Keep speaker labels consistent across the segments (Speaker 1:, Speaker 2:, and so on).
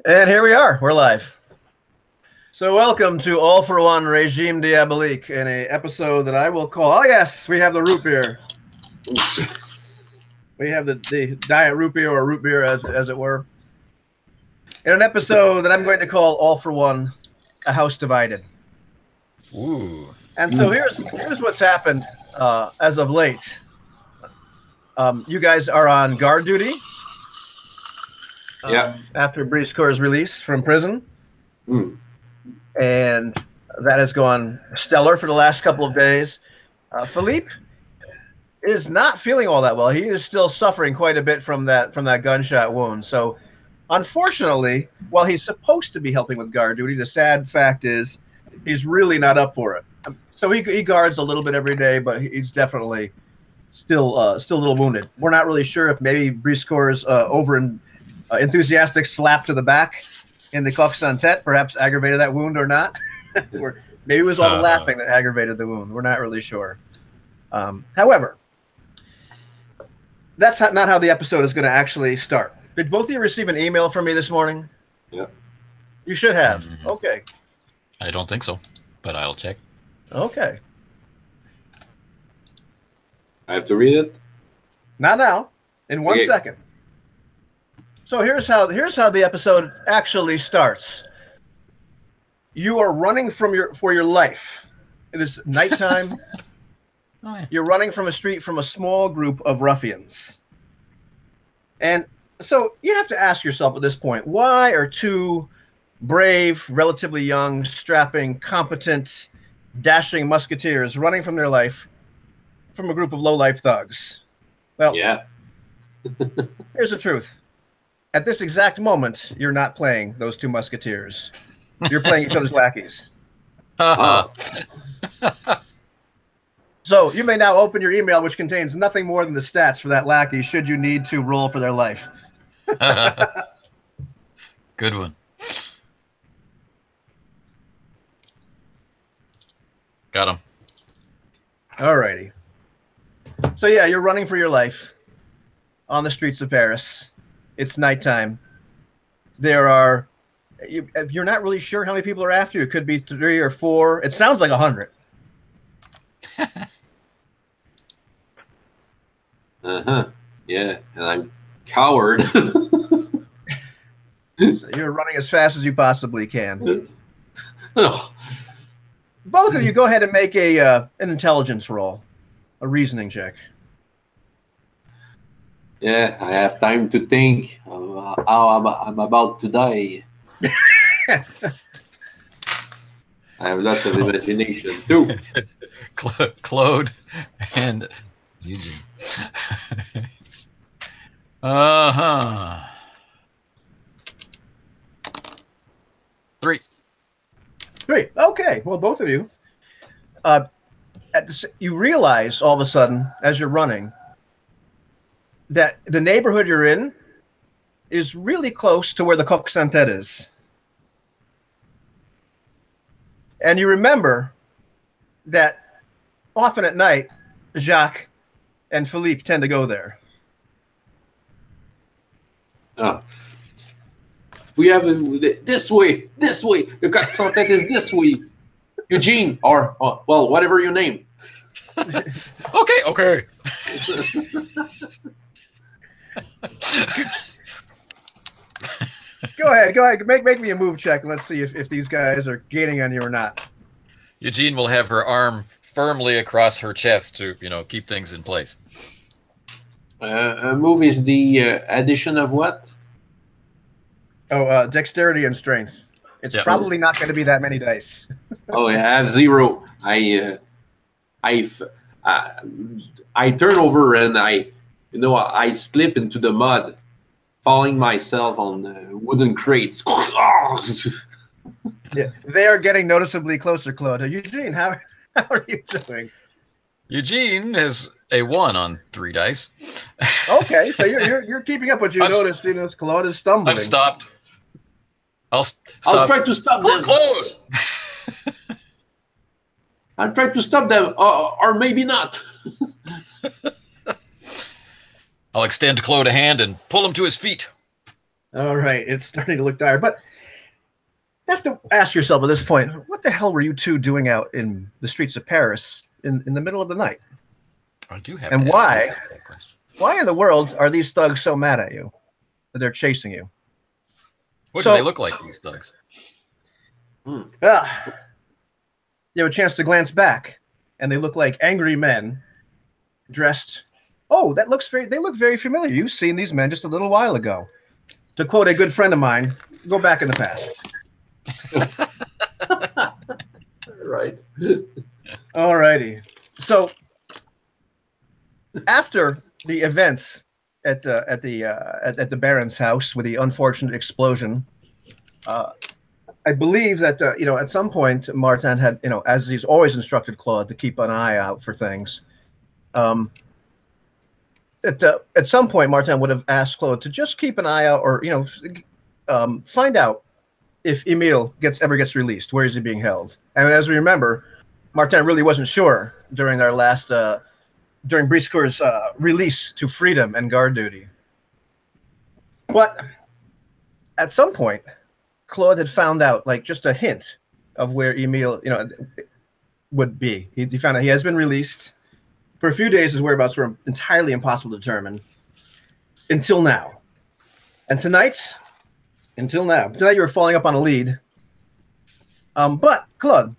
Speaker 1: And here we are. We're live. So welcome to All for One Regime Diabolique in a episode that I will call, oh yes, we have the root beer. We have the diet root beer or root beer as it were. In an episode that I'm going to call All for One, A House Divided.
Speaker 2: Ooh.
Speaker 1: And so here's what's happened as of late. You guys are on guard duty. After Briscoe's release from prison. And that has gone stellar for the last couple of days. Philippe is not feeling all that well. He is still suffering quite a bit from that gunshot wound. So unfortunately, while he's supposed to be helping with guard duty, the sad fact is he's really not up for it. So he guards a little bit every day, but he's definitely still a little wounded. We're not really sure if maybe Briscoe's enthusiastic slap to the back in the coq sans tête perhaps aggravated that wound or not. Or maybe it was all the laughing that aggravated the wound. We're not really sure. However, that's not how the episode is going to actually start. Did both of you receive an email from me this morning?
Speaker 3: Yeah.
Speaker 1: You should have. Okay.
Speaker 2: I don't think so, but I'll check.
Speaker 1: Okay.
Speaker 3: I have to read it?
Speaker 1: Not now. In 1 second. So here's how the episode actually starts. You are running for your life. It is nighttime.
Speaker 2: Oh, yeah.
Speaker 1: You're running from a street from a small group of ruffians. And so you have to ask yourself at this point, why are two brave, relatively young, strapping, competent, dashing musketeers running from their life from a group of low-life thugs? Well,
Speaker 3: yeah.
Speaker 1: Here's the truth. At this exact moment, you're not playing those two musketeers. You're playing each other's lackeys. So you may now open your email, which contains nothing more than the stats for that lackey should you need to roll for their life.
Speaker 2: Good one. Got him.
Speaker 1: Alrighty. So yeah, you're running for your life on the streets of Paris. It's nighttime. You're not really sure how many people are after you. It could be 3 or 4. It sounds like 100.
Speaker 3: Yeah, and I'm coward.
Speaker 1: So you're running as fast as you possibly can. Both of you go ahead and make an intelligence roll, a reasoning check.
Speaker 3: Yeah, I have time to think how I'm about to die. I have lots of imagination too.
Speaker 2: It's Claude and Eugene. 3.
Speaker 1: 3. Okay. Well, both of you. You realize all of a sudden, as you're running, that the neighborhood you're in is really close to where the coq sans tête is. And you remember that often at night, Jacques and Philippe tend to go there.
Speaker 3: We have this way. The coq sans tête is this way. Eugene, or well, whatever your name.
Speaker 2: Okay.
Speaker 1: Go ahead. Make me a move check and let's see if these guys are gaining on you or not.
Speaker 2: Eugene will have her arm firmly across her chest to, keep things in place.
Speaker 3: A move is the addition of what?
Speaker 1: Oh, dexterity and strength. It's probably not going to be that many dice.
Speaker 3: Oh, yeah, I have 0. I turn over and I slip into the mud, falling myself on wooden crates.
Speaker 1: Yeah, they are getting noticeably closer, Claude. Eugene, how are you doing?
Speaker 2: Eugene has a 1 on 3 dice.
Speaker 1: Okay, so you're keeping up, but you notice Claude is stumbling.
Speaker 2: I've stopped. I'll
Speaker 3: try to stop them.
Speaker 2: Claude!
Speaker 3: I'll try to stop them, or maybe not.
Speaker 2: I'll extend Claude a hand and pull him to his feet.
Speaker 1: All right, it's starting to look dire, but you have to ask yourself at this point, what the hell were you two doing out in the streets of Paris in the middle of the night?
Speaker 2: I do have.
Speaker 1: And
Speaker 2: to
Speaker 1: why?
Speaker 2: ask you that question.
Speaker 1: Why in the world are these thugs so mad at you that they're chasing you?
Speaker 2: What
Speaker 1: So-
Speaker 2: do they look like, these thugs?
Speaker 1: Ah, you have a chance to glance back, and they look like angry men dressed. Oh, they look very familiar. You've seen these men just a little while ago. To quote a good friend of mine, go back in the past.
Speaker 3: Right.
Speaker 1: All righty. So after the events at the Baron's house with the unfortunate explosion, I believe that at some point Martin had, as he's always instructed Claude to keep an eye out for things. At some point, Martin would have asked Claude to just keep an eye out, or find out if Emile ever gets released. Where is he being held? And as we remember, Martin really wasn't sure during our last during Briscoeur's release to freedom and guard duty. But at some point, Claude had found out, like, just a hint of where Emile, would be. He found out he has been released. For a few days, his whereabouts were entirely impossible to determine until now. And tonight you were falling up on a lead. But, Claude,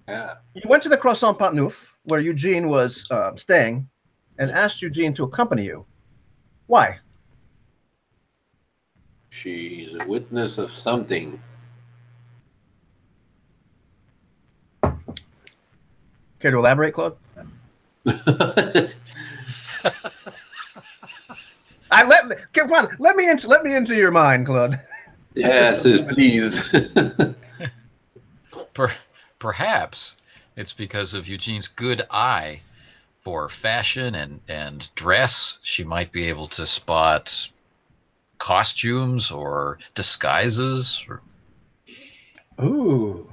Speaker 3: Yeah.
Speaker 1: you went to the Croissant Pont-Neuf, where Eugene was staying, and asked Eugene to accompany you. Why?
Speaker 3: She's a witness of something.
Speaker 1: Care to elaborate, Claude? Come on, let me into your mind, Claude.
Speaker 3: Yes, please.
Speaker 2: Perhaps it's because of Eugene's good eye for fashion and dress. She might be able to spot costumes or disguises.
Speaker 1: Ooh.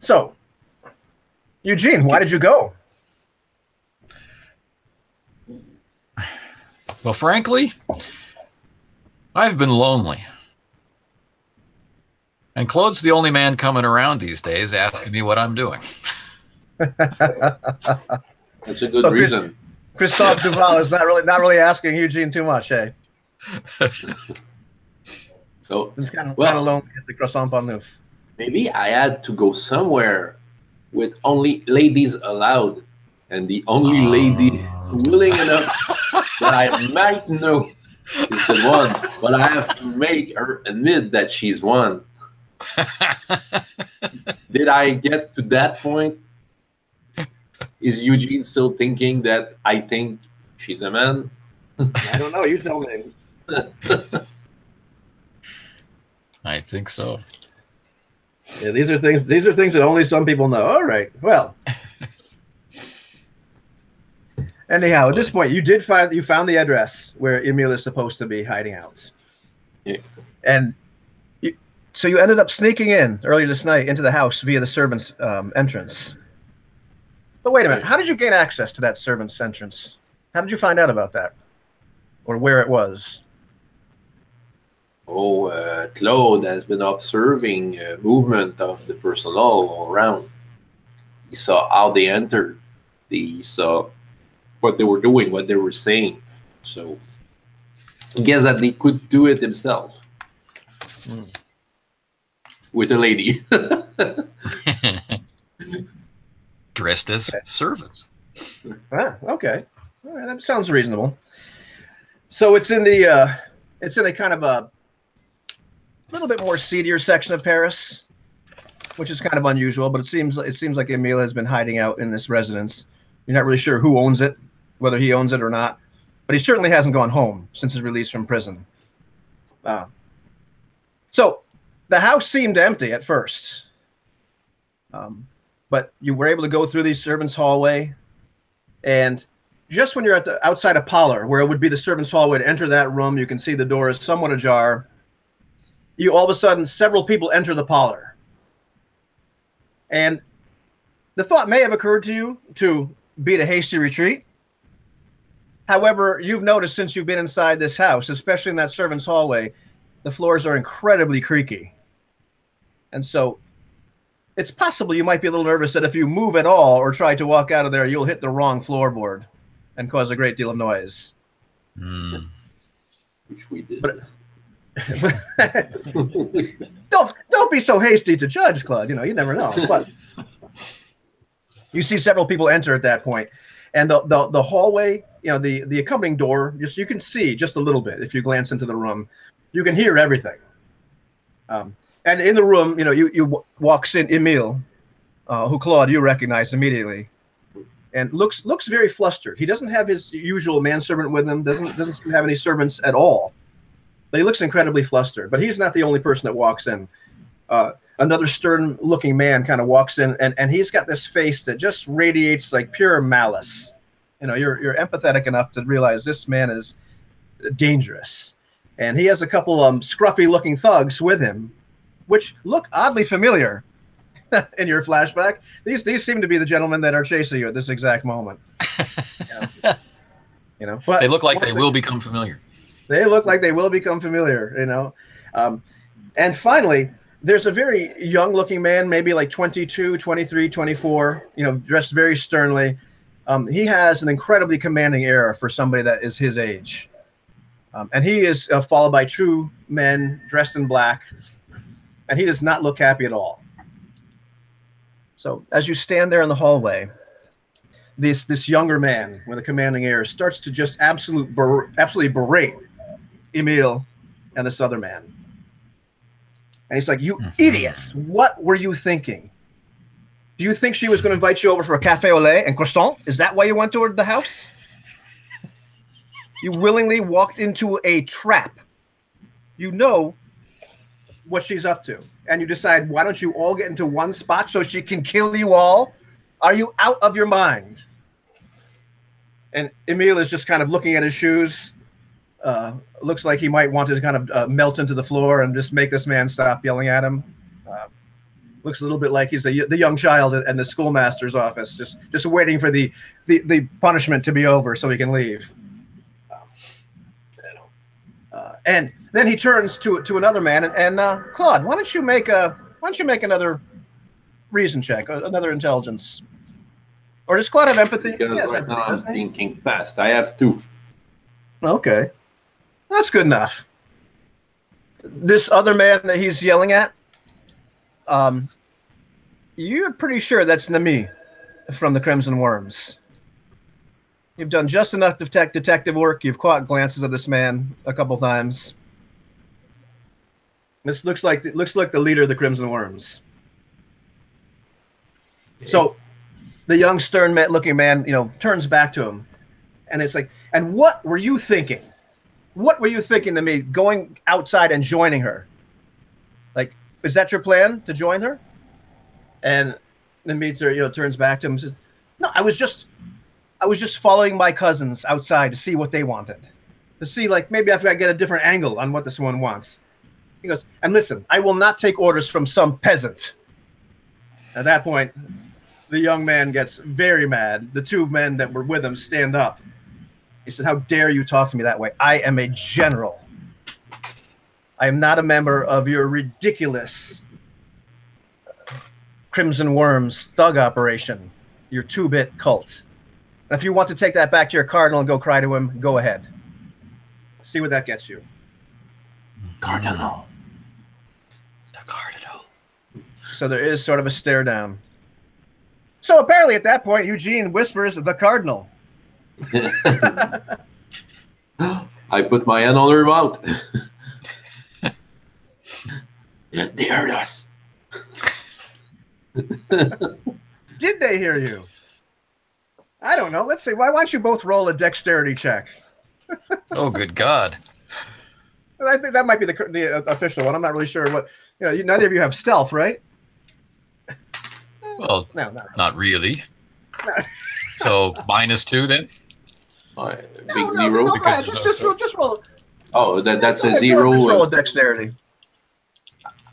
Speaker 1: So, Eugene, why did you go?
Speaker 2: Well, frankly, I've been lonely. And Claude's the only man coming around these days asking me what I'm doing.
Speaker 3: That's a good reason.
Speaker 1: Christophe Duval is not really asking Eugene too much, eh?
Speaker 3: So,
Speaker 1: It's kind of
Speaker 3: well,
Speaker 1: lonely at the Croissant Pont-Neuf.
Speaker 3: maybe I had to go somewhere with only ladies allowed, and the only lady willing enough that I might know is the one, but I have to make her admit that she's one. Did I get to that point? Is Eugene still thinking that I think she's a man?
Speaker 1: I don't know. You tell me.
Speaker 2: I think so.
Speaker 1: Yeah, these are things that only some people know. All right. Well. Anyhow, at this point, you found the address where Emile is supposed to be hiding out.
Speaker 3: Yeah.
Speaker 1: And so you ended up sneaking in earlier this night into the house via the servant's entrance. But wait a minute. How did you gain access to that servant's entrance? How did you find out about that? Or where it was?
Speaker 3: Oh, Claude has been observing movement of the personnel all around. He saw how they entered. He saw what they were doing, what they were saying. So I guess that they could do it themselves with a lady.
Speaker 2: Dressed as servants.
Speaker 1: Ah, okay. All right, that sounds reasonable. So it's in a kind of a little bit more seedier section of Paris, which is kind of unusual, but it seems like Emile has been hiding out in this residence. You're not really sure who owns it, whether he owns it or not, but he certainly hasn't gone home since his release from prison. So the house seemed empty at first, but you were able to go through the servants' hallway, and just when you're outside a parlor, where it would be the servants' hallway, to enter that room, you can see the door is somewhat ajar. You all of a sudden, several people enter the parlor, and the thought may have occurred to you to beat a hasty retreat, However, you've noticed since you've been inside this house, especially in that servants' hallway, the floors are incredibly creaky. And so it's possible you might be a little nervous that if you move at all or try to walk out of there, you'll hit the wrong floorboard and cause a great deal of noise.
Speaker 3: Which we did.
Speaker 1: But don't be so hasty to judge, Claude. You know, you never know. But you see several people enter at that point, and the hallway, you know, the accompanying door, just you can see just a little bit if you glance into the room. You can hear everything. And in the room, you know, you walks in Emile, who Claude you recognize immediately, and looks very flustered. He doesn't have his usual manservant with him. Doesn't seem to have any servants at all. But he looks incredibly flustered. But he's not the only person that walks in. Another stern-looking man kind of walks in, and he's got this face that just radiates like pure malice. You know, you're empathetic enough to realize this man is dangerous, and he has a couple scruffy-looking thugs with him, which look oddly familiar in your flashback. These seem to be the gentlemen that are chasing you at this exact moment. You know, but
Speaker 2: they look like they will become familiar.
Speaker 1: They look like they will become familiar, you know. And finally, there's a very young-looking man, maybe like 22, 23, 24, you know, dressed very sternly. He has an incredibly commanding air for somebody that is his age. And he is followed by two men dressed in black, and he does not look happy at all. So as you stand there in the hallway, this younger man with a commanding air starts to just absolutely berate Emile and this other man. And he's like, "You idiots, what were you thinking? Do you think she was going to invite you over for a café au lait and croissant? Is that why you went toward the house? You willingly walked into a trap. You know what she's up to. And you decide, why don't you all get into one spot so she can kill you all? Are you out of your mind?" And Emile is just kind of looking at his shoes. Looks like he might want to kind of melt into the floor and just make this man stop yelling at him. Looks a little bit like he's the young child in the schoolmaster's office, just waiting for the punishment to be over so he can leave. And then he turns to another man and Claude, why don't you make another reason check, another intelligence, or does Claude have empathy?
Speaker 3: Because right now I'm thinking fast. I have 2.
Speaker 1: Okay, that's good enough. This other man that he's yelling at, you're pretty sure that's Nami from the Crimson Worms. You've done just enough detective work. You've caught glances of this man a couple times. This looks like the leader of the Crimson Worms. So the young, stern-looking man, you know, turns back to him, and it's like, "And what were you thinking? What were you thinking to me going outside and joining her? Like, is that your plan to join her?" And Demeter, you know, turns back to him and says, "No, I was just following my cousins outside to see what they wanted, to see like maybe if I get a different angle on what this one wants." He goes, "And listen, I will not take orders from some peasant." At that point, the young man gets very mad. The two men that were with him stand up. He said, "How dare you talk to me that way? I am a general. I am not a member of your ridiculous Crimson Worms thug operation, your 2-bit cult. And if you want to take that back to your cardinal and go cry to him, go ahead. See what that gets you."
Speaker 3: Cardinal.
Speaker 2: The cardinal.
Speaker 1: So there is sort of a stare down. So apparently at that point, Eugene whispers, "The cardinal."
Speaker 3: I put my hand on her mouth. They heard us.
Speaker 1: Did they hear you? I don't know. Let's see. Why don't you both roll a dexterity check?
Speaker 2: Oh, good God.
Speaker 1: I think that might be the official one. I'm not really sure what. You know, neither of you have stealth, right?
Speaker 2: Well,
Speaker 1: No.
Speaker 2: not really. So -2 then?
Speaker 3: Big 0.
Speaker 1: No, go ahead. Just roll.
Speaker 3: Oh, that's
Speaker 1: Go
Speaker 3: a
Speaker 1: ahead,
Speaker 3: 0.
Speaker 1: Just roll a dexterity.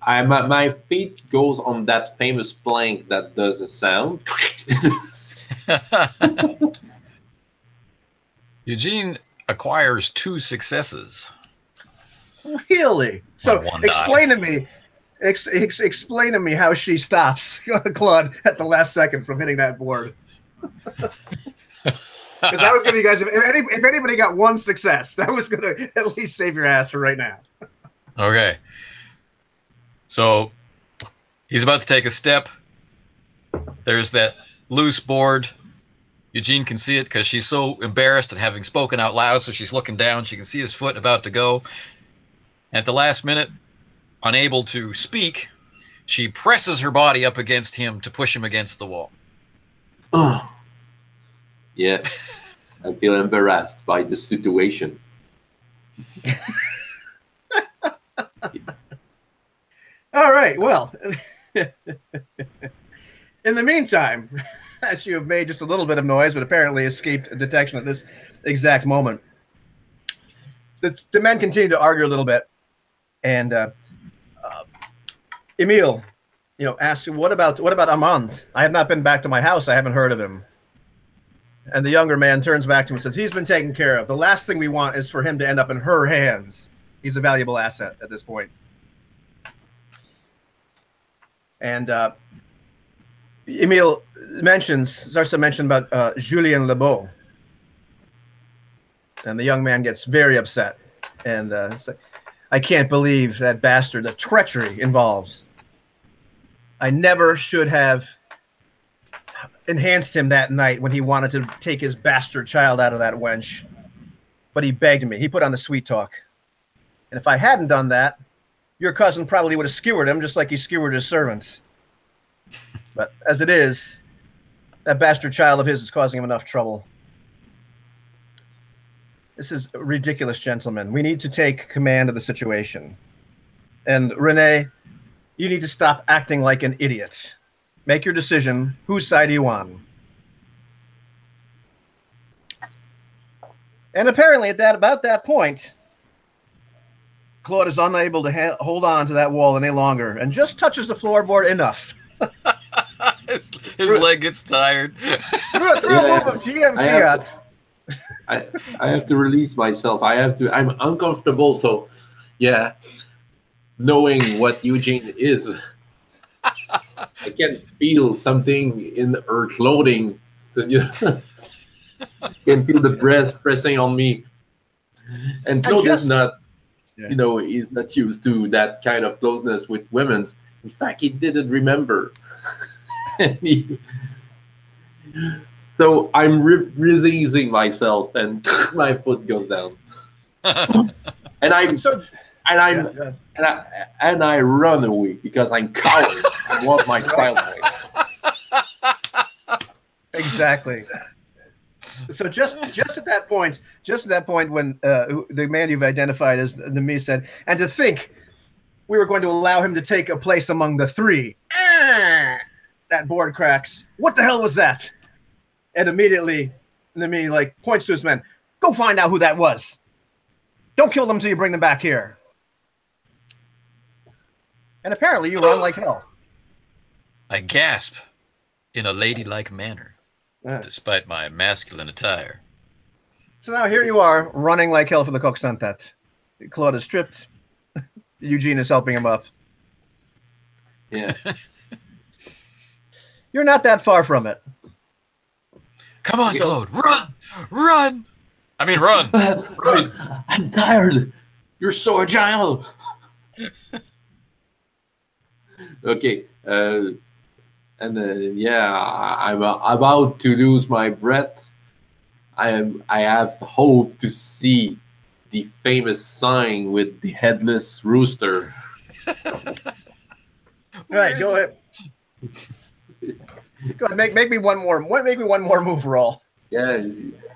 Speaker 3: My feet goes on that famous plank that does a sound.
Speaker 2: Eugene acquires 2 successes.
Speaker 1: Really? So
Speaker 2: On one
Speaker 1: explain to me, explain to me how she stops Claude at the last second from hitting that board. Because that was going to be, guys. If anybody got 1 success, that was going to at least save your ass for right now.
Speaker 2: Okay. So he's about to take a step. There's that loose board. Eugene can see it because she's so embarrassed at having spoken out loud, so she's looking down. She can see his foot about to go. At the last minute, unable to speak, she presses her body up against him to push him against the wall.
Speaker 3: Oh, yeah. I feel embarrassed by this situation.
Speaker 1: All right. Well, in the meantime, as you have made just a little bit of noise, but apparently escaped detection at this exact moment, the men continue to argue a little bit, and Emile, asks, "What about Armand? I have not been back to my house. I haven't heard of him." And the younger man turns back to him and says, "He's been taken care of. The last thing we want is for him to end up in her hands. He's a valuable asset at this point." And Emile starts to mention about Julien Lebeau. And the young man gets very upset. And it's like, "I can't believe that bastard, the treachery involved. I never should have enhanced him that night when he wanted to take his bastard child out of that wench. But he begged me. He put on the sweet talk. And if I hadn't done that, your cousin probably would have skewered him just like he skewered his servants. But as it is, that bastard child of his is causing him enough trouble. This is ridiculous, gentlemen. We need to take command of the situation. And Renee, you need to stop acting like an idiot. Make your decision. Whose side are you on?" And apparently, about that point, Claude is unable to hold on to that wall any longer, and just touches the floorboard enough.
Speaker 2: his leg gets tired.
Speaker 1: Through a move of GM Fiat.
Speaker 3: I have to release myself. I'm uncomfortable, so yeah. Knowing what Eugene is, I can feel something in her clothing. Can feel the breast pressing on me. And Claude is not, he's not used to that kind of closeness with women. In fact, he didn't remember. So I'm releasing myself, and my foot goes down, and I run away because I'm coward. I want my child away.
Speaker 1: Exactly. So just at that point, when the man you've identified as the me said, "And to think we were going to allow him to take a place among the 3. That board cracks. What the hell was that?" And immediately, Nemi points to his men. "Go find out who that was. Don't kill them till you bring them back here." And apparently, you run like hell.
Speaker 2: I gasp in a ladylike manner, despite my masculine attire.
Speaker 1: So now here you are, running like hell for the Coq-Santat. Claude is stripped. Eugene is helping him up.
Speaker 3: Yeah.
Speaker 1: You're not that far from it.
Speaker 2: Come on, Claude, run! Run! I mean, run! Run!
Speaker 3: I'm tired. You're so agile. Okay. I'm about to lose my breath. I have hope to see the famous sign with the headless rooster.
Speaker 1: All right, go ahead. Go ahead, make me one more move roll.
Speaker 3: Yeah,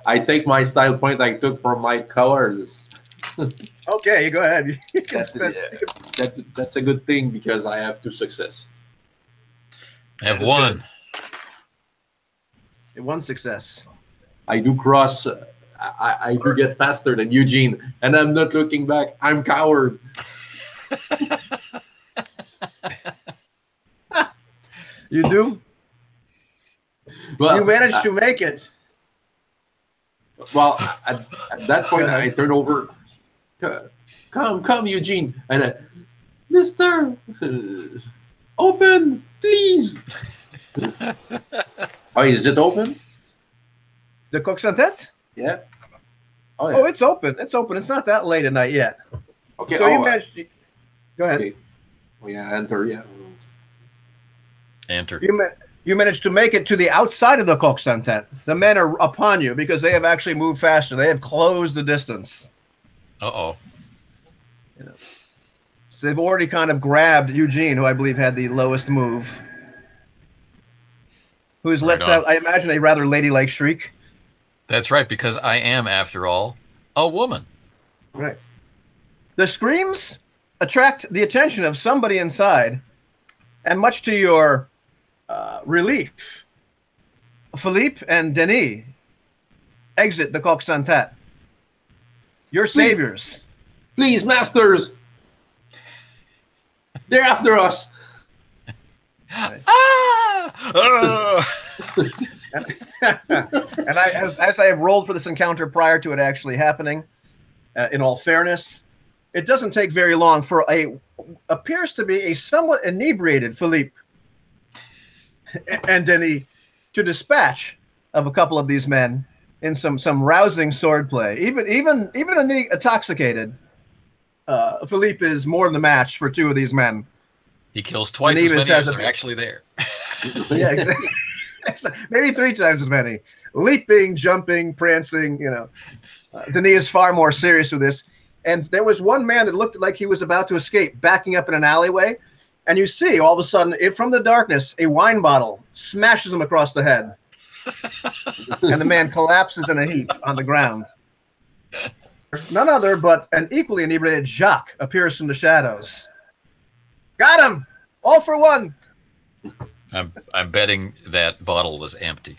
Speaker 3: I take my style point I took from my colors.
Speaker 1: Okay, go ahead.
Speaker 3: That's a good thing because I have 2 success.
Speaker 2: I have 1.
Speaker 1: Good. 1 success.
Speaker 3: I do cross. I do get faster than Eugene, and I'm not looking back. I'm coward.
Speaker 1: You do?
Speaker 3: Well,
Speaker 1: you managed to make it.
Speaker 3: Well, at that point, I turn over. Come, Eugene, and Mister, open, please. Oh, is it open?
Speaker 1: The Coq Santet?
Speaker 3: Yeah. Oh, yeah.
Speaker 1: Oh, it's open. It's open. It's not that late at night yet.
Speaker 3: Okay.
Speaker 1: So you managed. Go ahead.
Speaker 3: Okay. Oh, yeah. Enter. Yeah.
Speaker 2: Enter.
Speaker 1: You managed to make it to the outside of the Coq Santet. The men are upon you because they have actually moved faster. They have closed the distance.
Speaker 2: Uh-oh.
Speaker 1: You know. So they've already kind of grabbed Eugene, who I believe had the lowest move. Who's
Speaker 2: Right
Speaker 1: lets out, I imagine, a rather ladylike shriek.
Speaker 2: That's right, because I am, after all, a woman.
Speaker 1: Right. The screams attract the attention of somebody inside, and much to your relief, Philippe and Denis exit the Coq Santet. Your saviors.
Speaker 3: Please, masters. They're after us.
Speaker 1: Right.
Speaker 2: Ah!
Speaker 1: And as I have rolled for this encounter prior to it actually happening, in all fairness, it doesn't take very long for appears to be a somewhat inebriated Philippe and Denis to dispatch of a couple of these men in some rousing swordplay. Even intoxicated, Philippe is more than the match for two of these men.
Speaker 2: He kills twice as
Speaker 1: Nevis
Speaker 2: many as
Speaker 1: has
Speaker 2: are actually there.
Speaker 1: Yeah, exactly. Maybe 3 times as many. Leaping, jumping, prancing. Denis is far more serious with this. And there was one man that looked like he was about to escape, backing up in an alleyway. And you see, all of a sudden, from the darkness, a wine bottle smashes him across the head. And the man collapses in a heap on the ground. None other but an equally inebriated Jacques appears from the shadows. Got him! All for one!
Speaker 2: I'm betting that bottle was empty.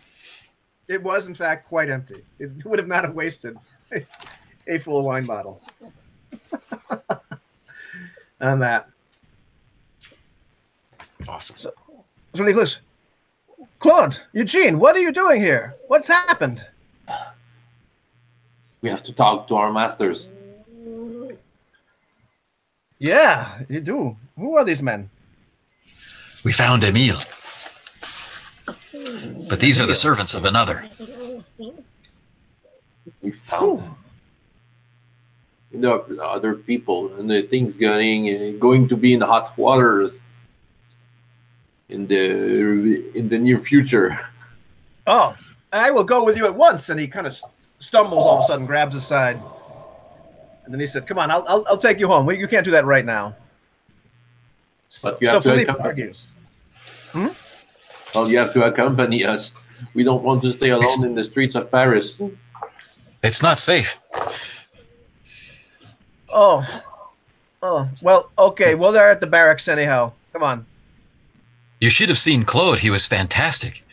Speaker 1: It was, in fact, quite empty. It would have not have wasted a full wine bottle on that.
Speaker 2: Awesome.
Speaker 1: So Nicholas, Claude, Eugene, what are you doing here? What's happened?
Speaker 3: We have to talk to our masters.
Speaker 1: Yeah, you do. Who are these men?
Speaker 2: We found Emile. But these are the servants of another.
Speaker 3: We found other people, and the things going to be in the hot waters in the near future.
Speaker 1: Oh, I will go with you at once. And he kind of stumbles all of a sudden, grabs his side, and then he said, "Come on, I'll take you home. You can't do that right now."
Speaker 3: But you have to
Speaker 1: Philippe
Speaker 3: accompany
Speaker 1: argues.
Speaker 3: Well, you have to accompany us. We don't want to stay alone in the streets of Paris.
Speaker 2: It's not safe.
Speaker 1: Oh, well, okay. Well, they're at the barracks anyhow. Come on.
Speaker 2: You should have seen Claude. He was fantastic.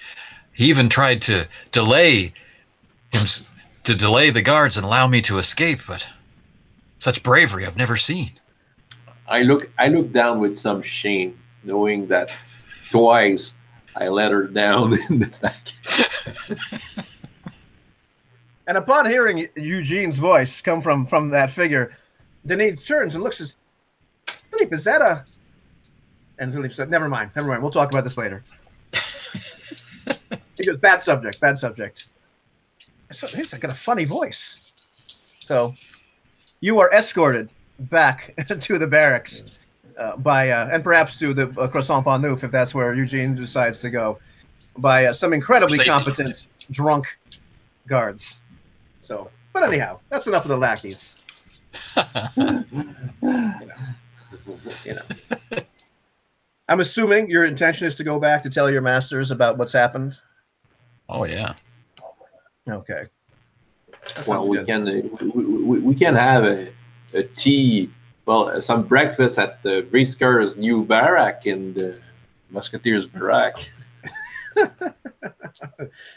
Speaker 2: He even tried to delay the guards and allow me to escape, but such bravery I've never seen.
Speaker 3: I look down with some shame, knowing that twice I let her down in the back.
Speaker 1: And upon hearing Eugene's voice come from that figure, Denis turns and looks at Philippe, is that a... And Philippe said, never mind. We'll talk about this later. He goes, bad subject. He's got a funny voice. So you are escorted back to the barracks by, and perhaps to the Croissant Pont Neuf, if that's where Eugene decides to go, by some incredibly competent drunk guards. So, but anyhow, that's enough of the lackeys. You know. I'm assuming your intention is to go back to tell your masters about what's happened.
Speaker 2: Oh yeah.
Speaker 1: Okay.
Speaker 3: Well, we can have a tea, well, some breakfast at the Briscar's new barrack in the Musketeers' barrack.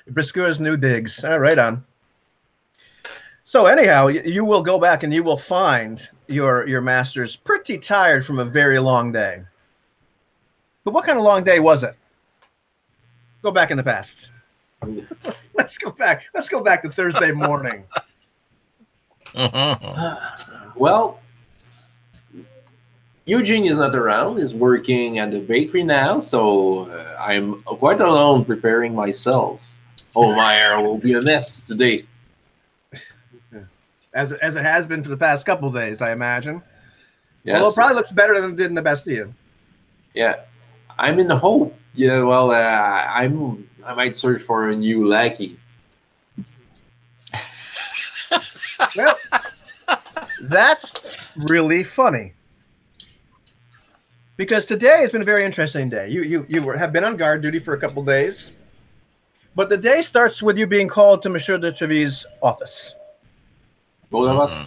Speaker 1: Briscoe's new digs. All right, on. So anyhow, you will go back and you will find your masters pretty tired from a very long day. But what kind of long day was it? Go back in the past. Let's go back. Let's go back to Thursday morning.
Speaker 3: Well, Eugene is not around. He's working at the bakery now, so I'm quite alone preparing myself. Oh, my hair will be a mess today.
Speaker 1: As it has been for the past couple of days, I imagine.
Speaker 3: Yes.
Speaker 1: Well, it probably looks better than it did in the Bastille.
Speaker 3: Yeah, I'm in the hope. Yeah, well, I might search for a new lackey.
Speaker 1: Well, that's really funny. Because today has been a very interesting day. You have been on guard duty for a couple of days, but the day starts with you being called to Monsieur de Trevise's office.
Speaker 3: Both of us.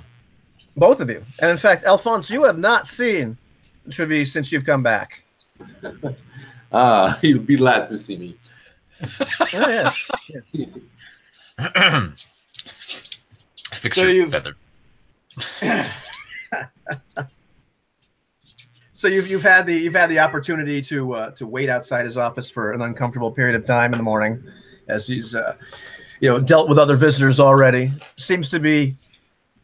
Speaker 1: Both of you. And in fact, Alphonse, you have not seen Trevise since you've come back.
Speaker 3: He'll be glad to see me.
Speaker 1: Oh, yes.
Speaker 2: Fix
Speaker 1: So
Speaker 2: your feather.
Speaker 1: So you've had the opportunity to wait outside his office for an uncomfortable period of time in the morning, as he's dealt with other visitors already. Seems to be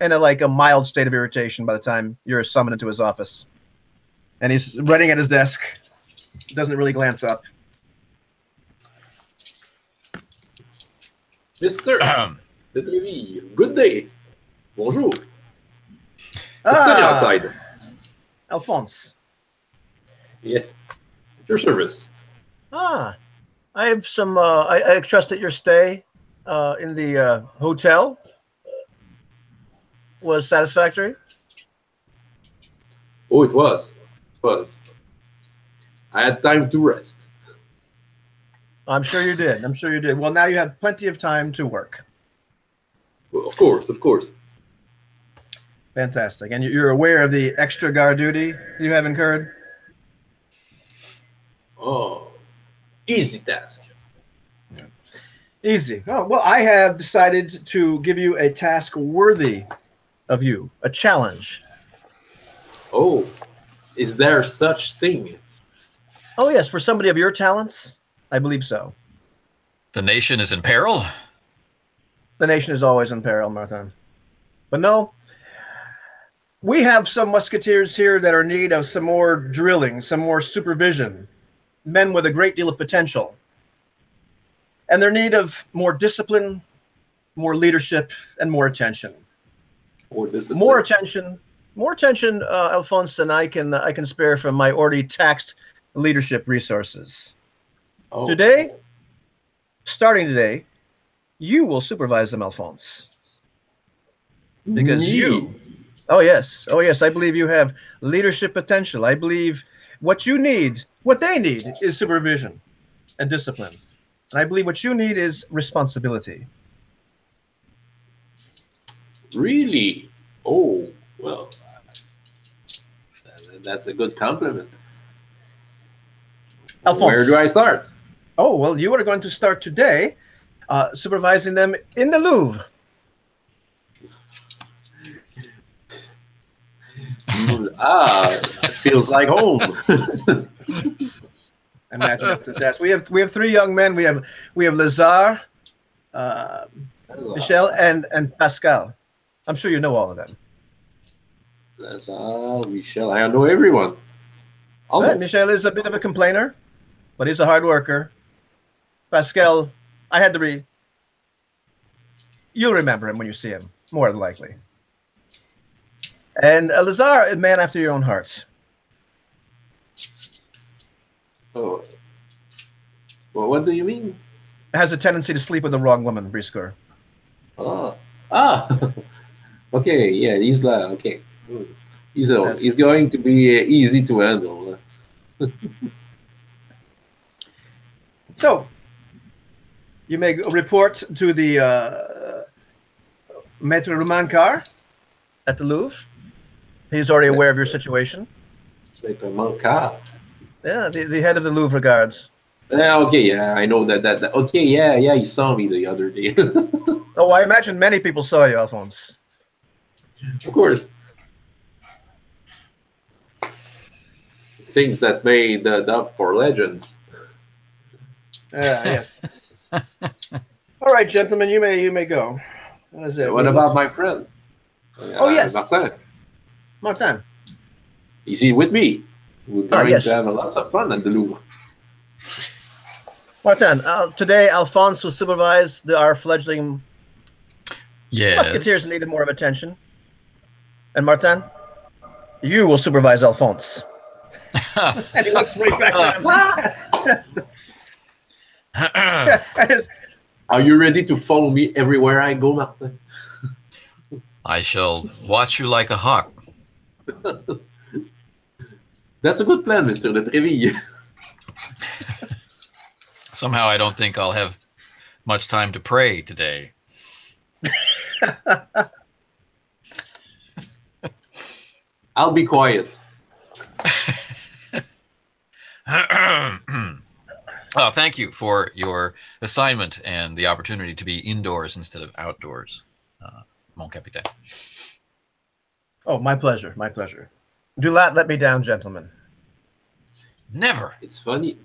Speaker 1: in a mild state of irritation by the time you're summoned into his office, and he's writing at his desk. Doesn't really glance up.
Speaker 3: Mr. de Treville, good day. Bonjour. It's sunny outside.
Speaker 1: Alphonse.
Speaker 3: Yeah. At your service.
Speaker 1: I have some. I trust that your stay in the hotel was satisfactory.
Speaker 3: Oh, it was. It was. I had time to rest.
Speaker 1: I'm sure you did. I'm sure you did. Well, now you have plenty of time to work.
Speaker 3: Well, of course, of course.
Speaker 1: Fantastic. And you're aware of the extra guard duty you have incurred?
Speaker 3: Oh, easy task.
Speaker 1: Easy. Oh, well, I have decided to give you a task worthy of you, a challenge.
Speaker 3: Oh, is there such thing?
Speaker 1: Oh, yes, for somebody of your talents, I believe so.
Speaker 2: The nation is in peril?
Speaker 1: The nation is always in peril, Martin. But no, we have some musketeers here that are in need of some more drilling, some more supervision, men with a great deal of potential. And they're in need of more discipline, more leadership, and more attention.
Speaker 3: Or discipline?
Speaker 1: More attention, Alphonse, than I can spare from my already taxed leadership resources.
Speaker 3: Oh.
Speaker 1: Starting today, you will supervise them, Alphonse. Because oh yes, I believe you have leadership potential. I believe what they need is supervision and discipline. And I believe what you need is responsibility.
Speaker 3: Really? Oh, well, that's a good compliment.
Speaker 1: Alphonse.
Speaker 3: Where do I start?
Speaker 1: Oh, well, you are going to start today supervising them in the Louvre.
Speaker 3: It feels like home.
Speaker 1: Imagine after that. We have three young men. We have Lazare, Michel, and Pascal. I'm sure you know all of them.
Speaker 3: Lazare, Michel, I know everyone. Almost.
Speaker 1: Right, Michel is a bit of a complainer, but he's a hard worker. Pascal, I had to read. You'll remember him when you see him, more than likely. And Lazare, a man after your own heart.
Speaker 3: Oh. Well, what do you mean?
Speaker 1: Has a tendency to sleep with the wrong woman, Briscoe.
Speaker 3: Oh. Okay, yeah, okay. He's going to be easy to handle.
Speaker 1: So, you may report to the Maître Romancard at the Louvre. He's already aware of your situation.
Speaker 3: Maître Romancard.
Speaker 1: Yeah, the head of the Louvre guards.
Speaker 3: Okay, yeah, I know that. Okay, yeah, he saw me the other day.
Speaker 1: Oh, I imagine many people saw you, Alphonse.
Speaker 3: Of course. Things that made up for legends.
Speaker 1: Yes. All right, gentlemen, you may go. That is it.
Speaker 3: What about my friend?
Speaker 1: Oh, yes.
Speaker 3: Martin.
Speaker 1: Martin.
Speaker 3: Is he with me? We're going
Speaker 1: yes.
Speaker 3: to have a lot of fun at the Louvre.
Speaker 1: Martin, today Alphonse will supervise our fledgling musketeers needed more of attention. And Martin, you will supervise Alphonse. And he looks right back at him.
Speaker 3: Are you ready to follow me everywhere I go, Martin?
Speaker 2: I shall watch you like a hawk.
Speaker 3: That's a good plan, Mr. de Treville.
Speaker 2: Somehow I don't think I'll have much time to pray today.
Speaker 3: I'll be quiet.
Speaker 2: Oh, thank you for your assignment and the opportunity to be indoors instead of outdoors, mon capitaine.
Speaker 1: Oh, my pleasure, my pleasure. Do not let me down, gentlemen.
Speaker 2: Never.
Speaker 3: It's funny.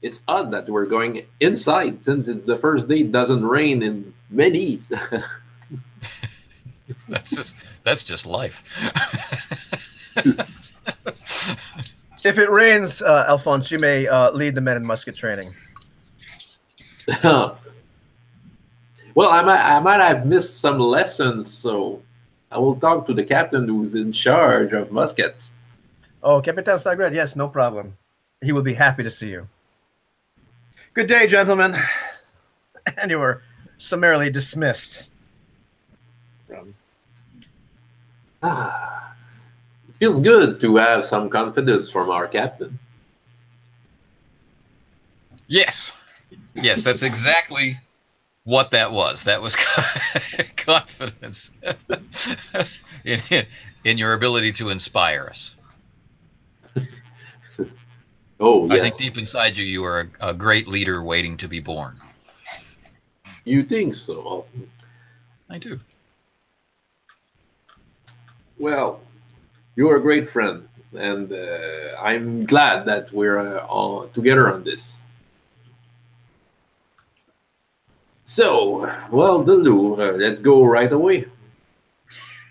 Speaker 3: It's odd that we're going inside since it's the first day. It doesn't rain in many.
Speaker 2: That's just life.
Speaker 1: If it rains, Alphonse, you may lead the men in musket training.
Speaker 3: Well, I might have missed some lessons, so I will talk to the captain who's in charge of muskets.
Speaker 1: Oh, Capitan Sagred, yes, no problem. He will be happy to see you. Good day, gentlemen. And you were summarily dismissed.
Speaker 3: It feels good to have some confidence from our captain.
Speaker 2: Yes, that's exactly what that was. That was confidence in your ability to inspire us.
Speaker 3: Oh, yes.
Speaker 2: I think deep inside you, you are a great leader waiting to be born.
Speaker 3: You think so?
Speaker 2: I do.
Speaker 3: Well, you're a great friend, and I'm glad that we're all together on this. So, well, the Louvre, let's go right away.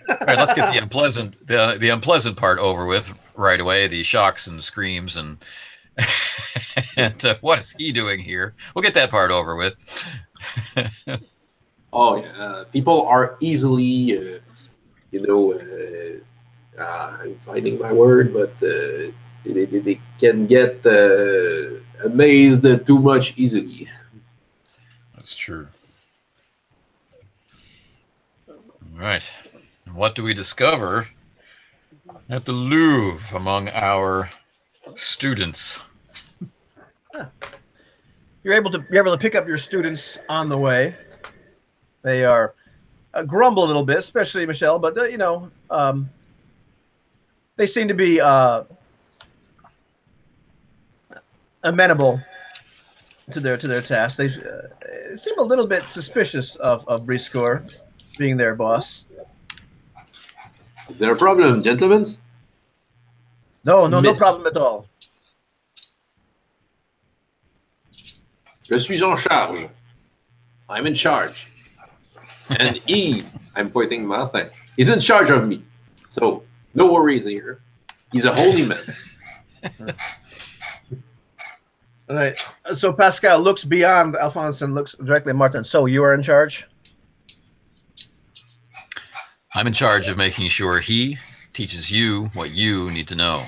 Speaker 2: All right, let's get the unpleasant part over with right away. The shocks and screams and what is he doing here? We'll get that part over with.
Speaker 3: Oh yeah, people are easily, I'm finding my word, but they can get amazed too much easily.
Speaker 2: That's true. All right. And what do we discover at the Louvre among our students?
Speaker 1: You're able to pick up your students on the way. They are grumble a little bit, especially Michelle, but they seem to be amenable to their task. They seem a little bit suspicious of Briscoe being their boss.
Speaker 3: Is there a problem, gentlemen?
Speaker 1: No problem at all.
Speaker 3: Je suis en charge. I'm in charge. And I'm pointing Martin, he's in charge of me. So, no worries here. He's a holy man.
Speaker 1: All right. So Pascal looks beyond Alphonse and looks directly at Martin. So you are in charge?
Speaker 2: I'm in charge of making sure he teaches you what you need to know.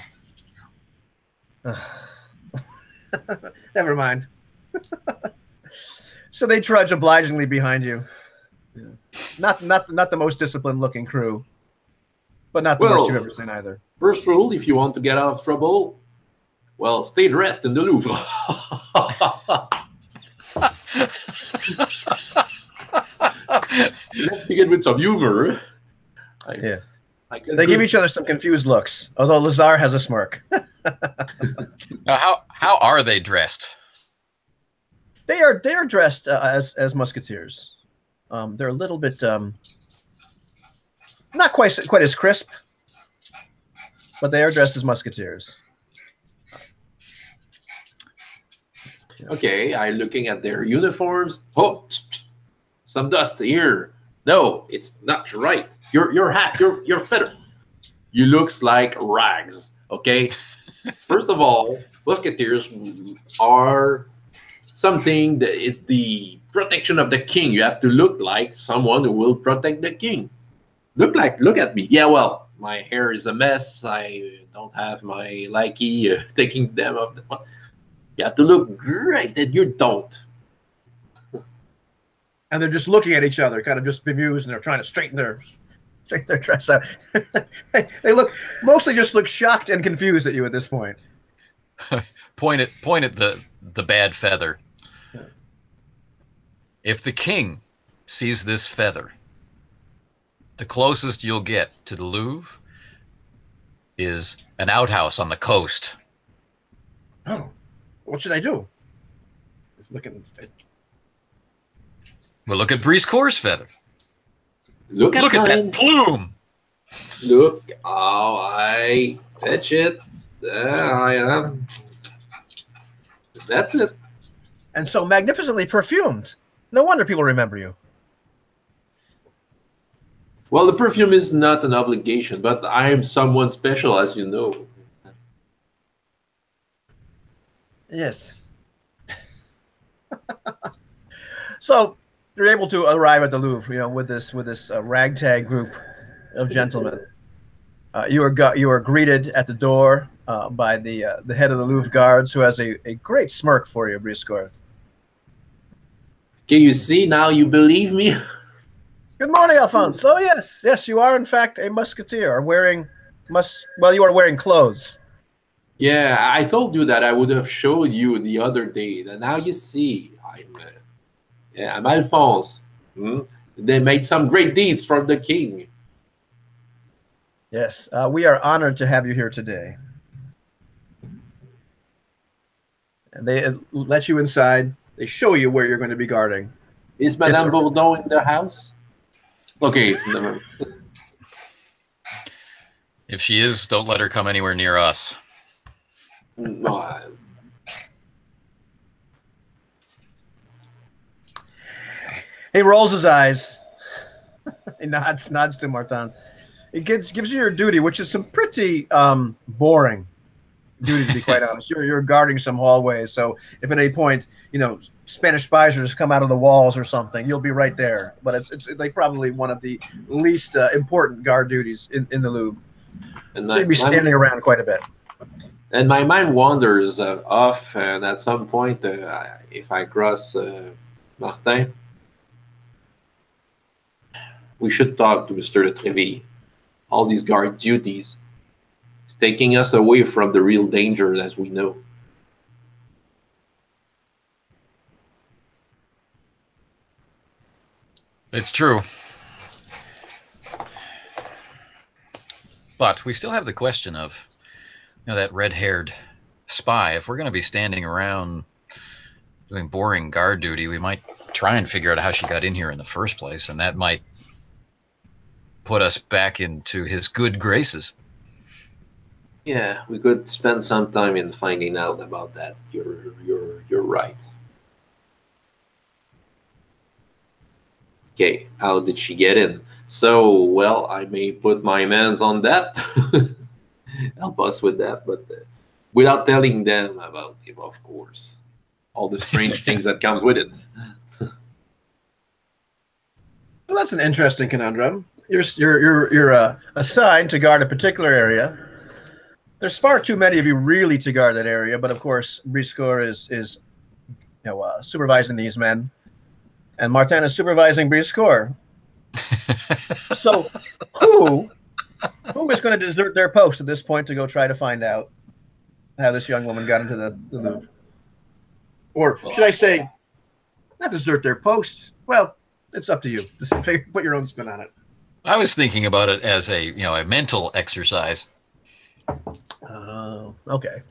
Speaker 1: Never mind. So they trudge obligingly behind you. Yeah. Not the most disciplined looking crew, but not the worst you've ever seen either.
Speaker 3: First rule, if you want to get out of trouble, well, stay dressed in the Louvre. Let's begin with some humor. They
Speaker 1: give each other some confused looks, although Lazar has a smirk.
Speaker 2: Now, how are they dressed?
Speaker 1: They are dressed as musketeers. They're a little bit not quite as crisp, but they are dressed as musketeers.
Speaker 3: Okay, I'm looking at their uniforms. Oh, some dust here. No, it's not right. Your hat, your feather. You looks like rags. Okay. First of all, musketeers are something that it's the protection of the king. You have to look like someone who will protect the king. Look at me. Yeah, well, my hair is a mess. I don't have my lackey taking them off. You have to look great, and you don't.
Speaker 1: And they're just looking at each other, kind of just bemused, and they're trying to straighten their dress out. They mostly just look shocked and confused at you at this point.
Speaker 2: Point at the bad feather. If the king sees this feather, the closest you'll get to the Louvre is an outhouse on the coast.
Speaker 1: Oh, what should I do? He's looking.
Speaker 2: Well, look at Briscoeur's feather.
Speaker 3: Look at
Speaker 2: that plume.
Speaker 3: Look how I fetch it. There I am. That's it.
Speaker 1: And so magnificently perfumed. No wonder people remember you.
Speaker 3: Well, the perfume is not an obligation, but I am someone special, as you know.
Speaker 1: Yes. So you're able to arrive at the Louvre, with this ragtag group of gentlemen. You are greeted at the door by the head of the Louvre guards, who has a great smirk for you, Briscoeur.
Speaker 3: Can you see now? You believe me?
Speaker 1: Good morning, Alphonse. Oh yes, you are in fact a musketeer, you are wearing clothes.
Speaker 3: Yeah, I told you that I would have showed you the other day. And now you see, I'm Alphonse. They made some great deeds from the king.
Speaker 1: Yes, we are honored to have you here today. And they let you inside. They show you where you're going to be guarding.
Speaker 3: Is Madame Bourdon in the house? Okay. Never.
Speaker 2: If she is, don't let her come anywhere near us.
Speaker 3: No,
Speaker 1: He rolls his eyes. He nods to Martin. It gives you your duty, which is some pretty boring duty, to be quite honest. You're guarding some hallways, so if at any point Spanish spies are just come out of the walls or something, you'll be right there. But it's like probably one of the least important guard duties in the Louvre. And so you'd be standing around quite a bit.
Speaker 3: And my mind wanders off, and at some point, if I cross Martin, we should talk to Mr. de Treville. All these guard duties is taking us away from the real danger, as we know.
Speaker 2: It's true. But we still have the question of that red-haired spy. If we're going to be standing around doing boring guard duty, we might try and figure out how she got in here in the first place, and that might put us back into his good graces.
Speaker 3: Yeah, we could spend some time in finding out about that. You're right. Okay, how did she get in? So, well, I may put my hands on that. Help us with that, but without telling them about him, of course. All the strange things that come with it.
Speaker 1: Well, that's an interesting conundrum. You're assigned to guard a particular area. There's far too many of you really to guard that area, but of course Briscoeur is supervising these men, and Martin is supervising Briscoeur. So who is going to desert their post at this point to go try to find out how this young woman got into the Louvre? Or should I say, not desert their post? Well, it's up to you. Just put your own spin on it.
Speaker 2: I was thinking about it as a mental exercise.
Speaker 1: Okay.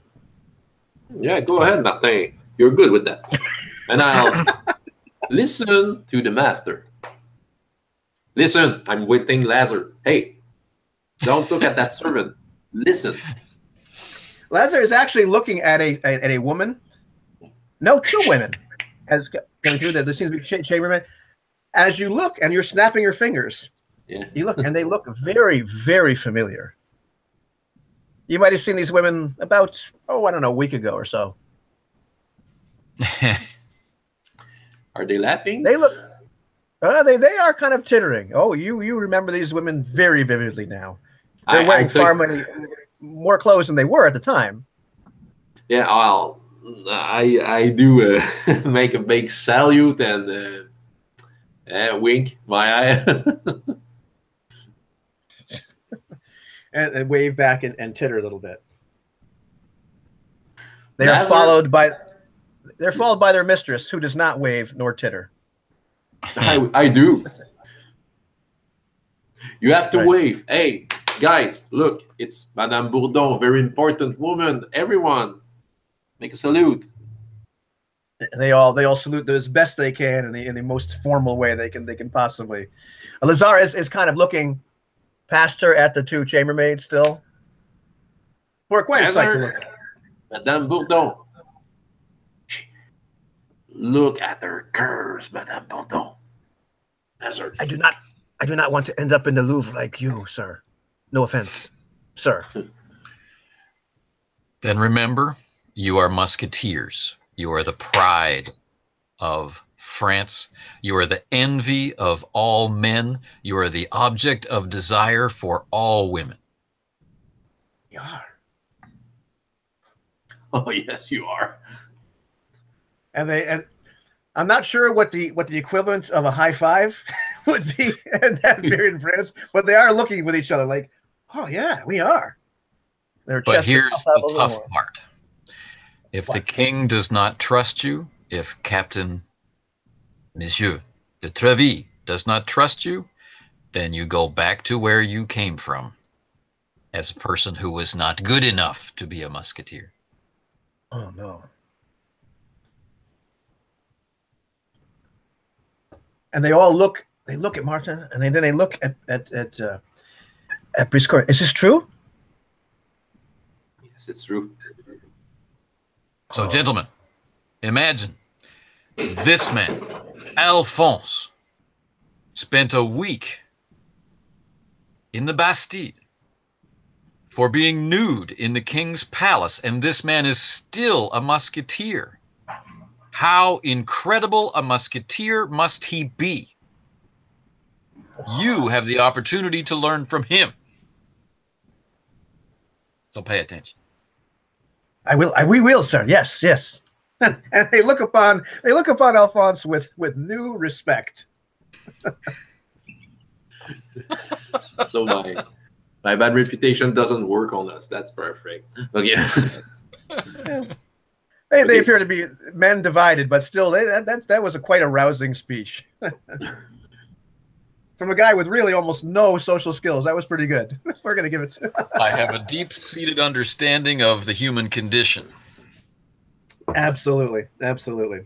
Speaker 3: Yeah, go ahead, Martin. You're good with that. And I'll listen to the master. Listen, I'm waiting, Lazar. Hey, don't look at that servant. Listen.
Speaker 1: Lazar is actually looking at a woman No, two women. As coming through, there seems to be chambermaid. As you look, and you're snapping your fingers,
Speaker 3: Yeah.
Speaker 1: you look, and they look very, very familiar. You might have seen these women about, I don't know, a week ago or so.
Speaker 3: Are they laughing?
Speaker 1: They look, they are kind of tittering. Oh, you remember these women very vividly now. They're wearing far more clothes than they were at the time.
Speaker 3: Yeah, well, I do make a big salute and wink my eye.
Speaker 1: and wave back and titter a little bit. They're followed by their mistress, who does not wave nor titter.
Speaker 3: I do. You have to wave. Hey, guys, look, it's Madame Bourdon, very important woman. Everyone, make a salute.
Speaker 1: And they all salute as best they can in the most formal way they can possibly. Lazar is kind of looking past her at the two chambermaids still. For quite a sight to look at.
Speaker 3: Madame Bourdon. Look at her curves, Madame Bourdon.
Speaker 1: I do not want to end up in the Louvre like you, sir. No offense, sir.
Speaker 2: Then remember, you are musketeers. You are the pride of France. You are the envy of all men. You are the object of desire for all women.
Speaker 1: You are.
Speaker 3: Oh yes, you are.
Speaker 1: And I'm not sure what the equivalent of a high five would be in that period in France, but they are looking with each other like, oh yeah, we are.
Speaker 2: But here's the tough part. If the king does not trust you, if Captain Monsieur de Treville does not trust you, then you go back to where you came from as a person who was not good enough to be a musketeer.
Speaker 1: Oh no. And they all look at Martin, and then they look at Briscoe. Is this true?
Speaker 3: Yes, it's true.
Speaker 2: So, gentlemen, imagine this man, Alphonse, spent a week in the Bastille for being nude in the king's palace, and this man is still a musketeer. How incredible a musketeer must he be? You have the opportunity to learn from him. So pay attention.
Speaker 1: We will, sir. Yes, yes. And they look upon Alphonse with new respect.
Speaker 3: So my bad reputation doesn't work on us. That's perfect. Okay.
Speaker 1: They appear to be men divided, but still, that was quite a rousing speech. From a guy with really almost no social skills. That was pretty good. We're going to give it
Speaker 2: I have a deep-seated understanding of the human condition.
Speaker 1: Absolutely. Absolutely.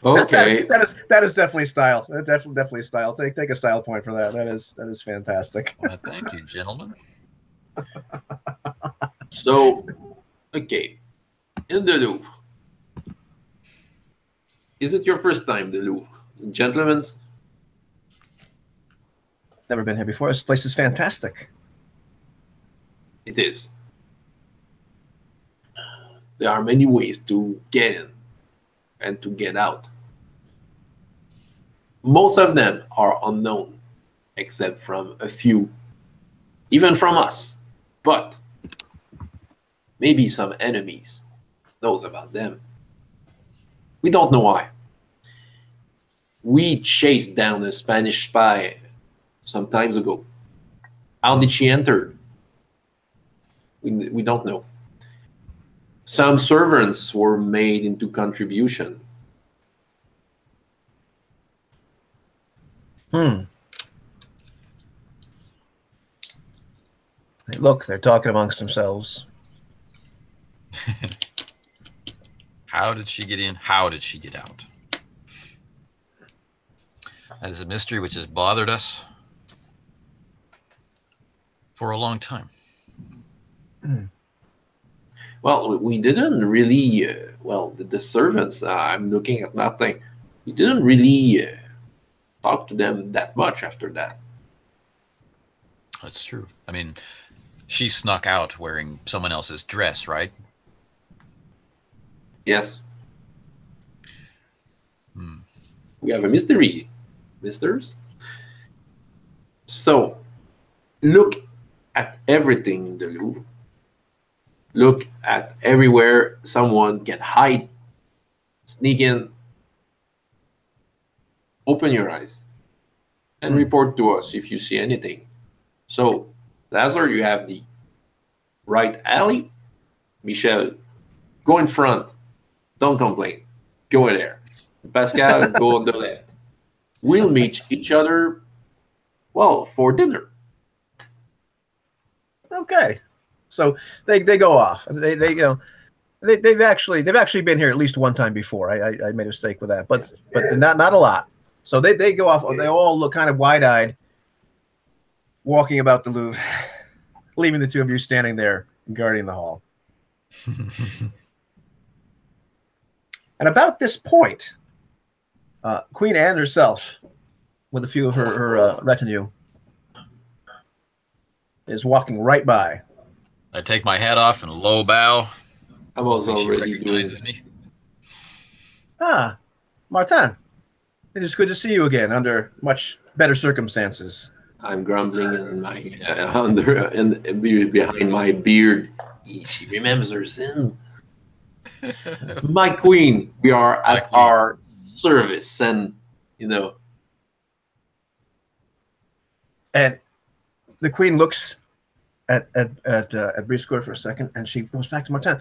Speaker 3: Okay.
Speaker 1: That is definitely style. Definitely style. Take a style point for that. That is fantastic.
Speaker 2: Well, thank you, gentlemen.
Speaker 3: So, okay. In the Louvre. Is it your first time, the Louvre? Gentlemen?
Speaker 1: Never been here before. This place is fantastic.
Speaker 3: It is. There are many ways to get in and to get out. Most of them are unknown, except from a few, even from us. But maybe some enemies knows about them. We don't know why. We chased down a Spanish spy some times ago. How did she enter? We don't know. Some servants were made into contribution.
Speaker 1: Look, they're talking amongst themselves.
Speaker 2: How did she get in? How did she get out? That is a mystery which has bothered us for a long time.
Speaker 3: Well, we didn't really. Well, the servants. I'm looking at nothing. We didn't really talk to them that much after that.
Speaker 2: That's true. I mean, she snuck out wearing someone else's dress, right?
Speaker 3: Yes.
Speaker 2: Hmm.
Speaker 3: We have a mystery, misters. So, look at everything in the Louvre. Look at everywhere someone can hide, sneak in. Open your eyes and report to us if you see anything. So, Lazar, you have the right alley. Michel, go in front. Don't complain. Go there. Pascal, go on the left. We'll meet each other, well, for dinner.
Speaker 1: Okay, so they go off. They they've actually been here at least one time before. I made a mistake with that, but not a lot. So they go off. They all look kind of wide-eyed, walking about the Louvre, leaving the two of you standing there guarding the hall. And about this point, Queen Anne herself, with a few of her retinue, is walking right by.
Speaker 2: I take my hat off and low bow.
Speaker 3: I was
Speaker 2: Hopefully she
Speaker 3: already
Speaker 2: recognizes
Speaker 3: doing.
Speaker 2: me.
Speaker 1: Ah, Martin, it is good to see you again under much better circumstances.
Speaker 3: I'm grumbling in my behind my beard. She remembers her sin. My queen, we are at our service, and
Speaker 1: And the queen looks at Briscoe for a second, and she goes back to Martin.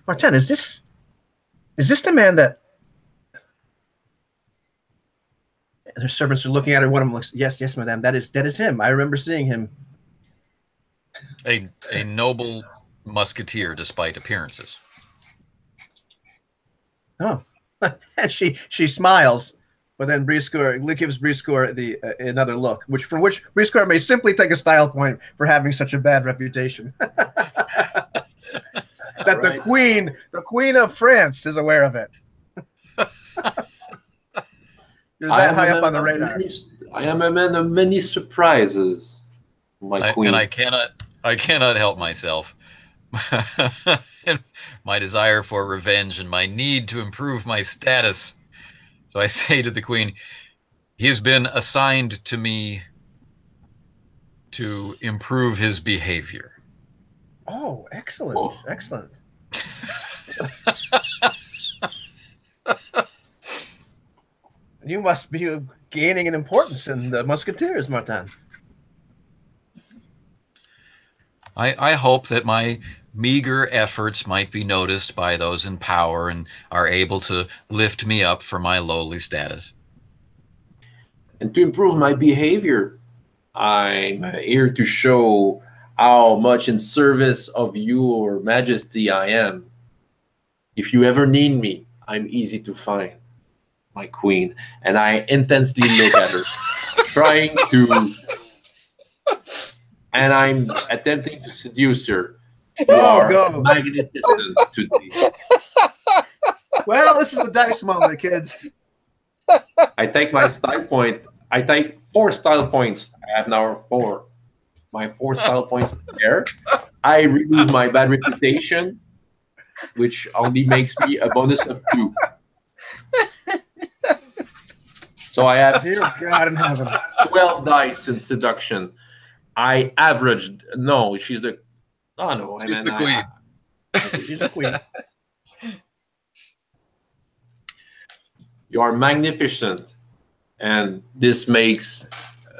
Speaker 1: Martin, is this the man that? And her servants are looking at her. One of them looks, yes, madame, that is him. I remember seeing him.
Speaker 2: A noble musketeer, despite appearances.
Speaker 1: Oh, and she smiles, but then Briscoe gives Briscoe the another look, which Briscoe may simply take a style point for having such a bad reputation. That right. the queen of France is aware of it. You're that high up on the radar.
Speaker 3: I am a man of many surprises, my queen.
Speaker 2: And I cannot help myself. My desire for revenge and my need to improve my status. So I say to the queen, he has been assigned to me to improve his behavior.
Speaker 1: Oh, excellent. Oh. Excellent. You must be gaining in importance in the Musketeers, Martin.
Speaker 2: I hope that my meager efforts might be noticed by those in power and are able to lift me up from my lowly status.
Speaker 3: And to improve my behavior, I'm here to show how much in service of your majesty I am. If you ever need me, I'm easy to find, my queen. And I intensely look at her, trying to... And I'm attempting to seduce her. You are magnificent today.
Speaker 1: Well, this is the dice moment, kids.
Speaker 3: I take my style point. I take 4 style points. I have now 4. My 4 style points there. I remove my bad reputation, which only makes me a bonus of 2. So I have
Speaker 1: Dear God in heaven.
Speaker 3: 12 dice in seduction. I averaged. No, she's the. Oh no,
Speaker 2: she's the queen.
Speaker 1: She's the queen.
Speaker 3: You are magnificent, and this makes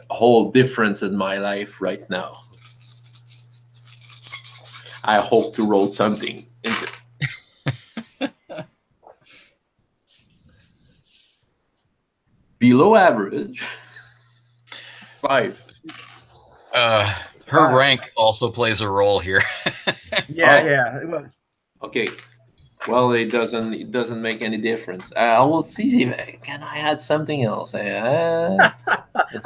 Speaker 3: a whole difference in my life right now. I hope to roll something into it. Below average. 5.
Speaker 2: Her rank also plays a role here.
Speaker 1: Yeah.
Speaker 3: Okay. Well, it doesn't make any difference. I will see if can I add something else.
Speaker 1: I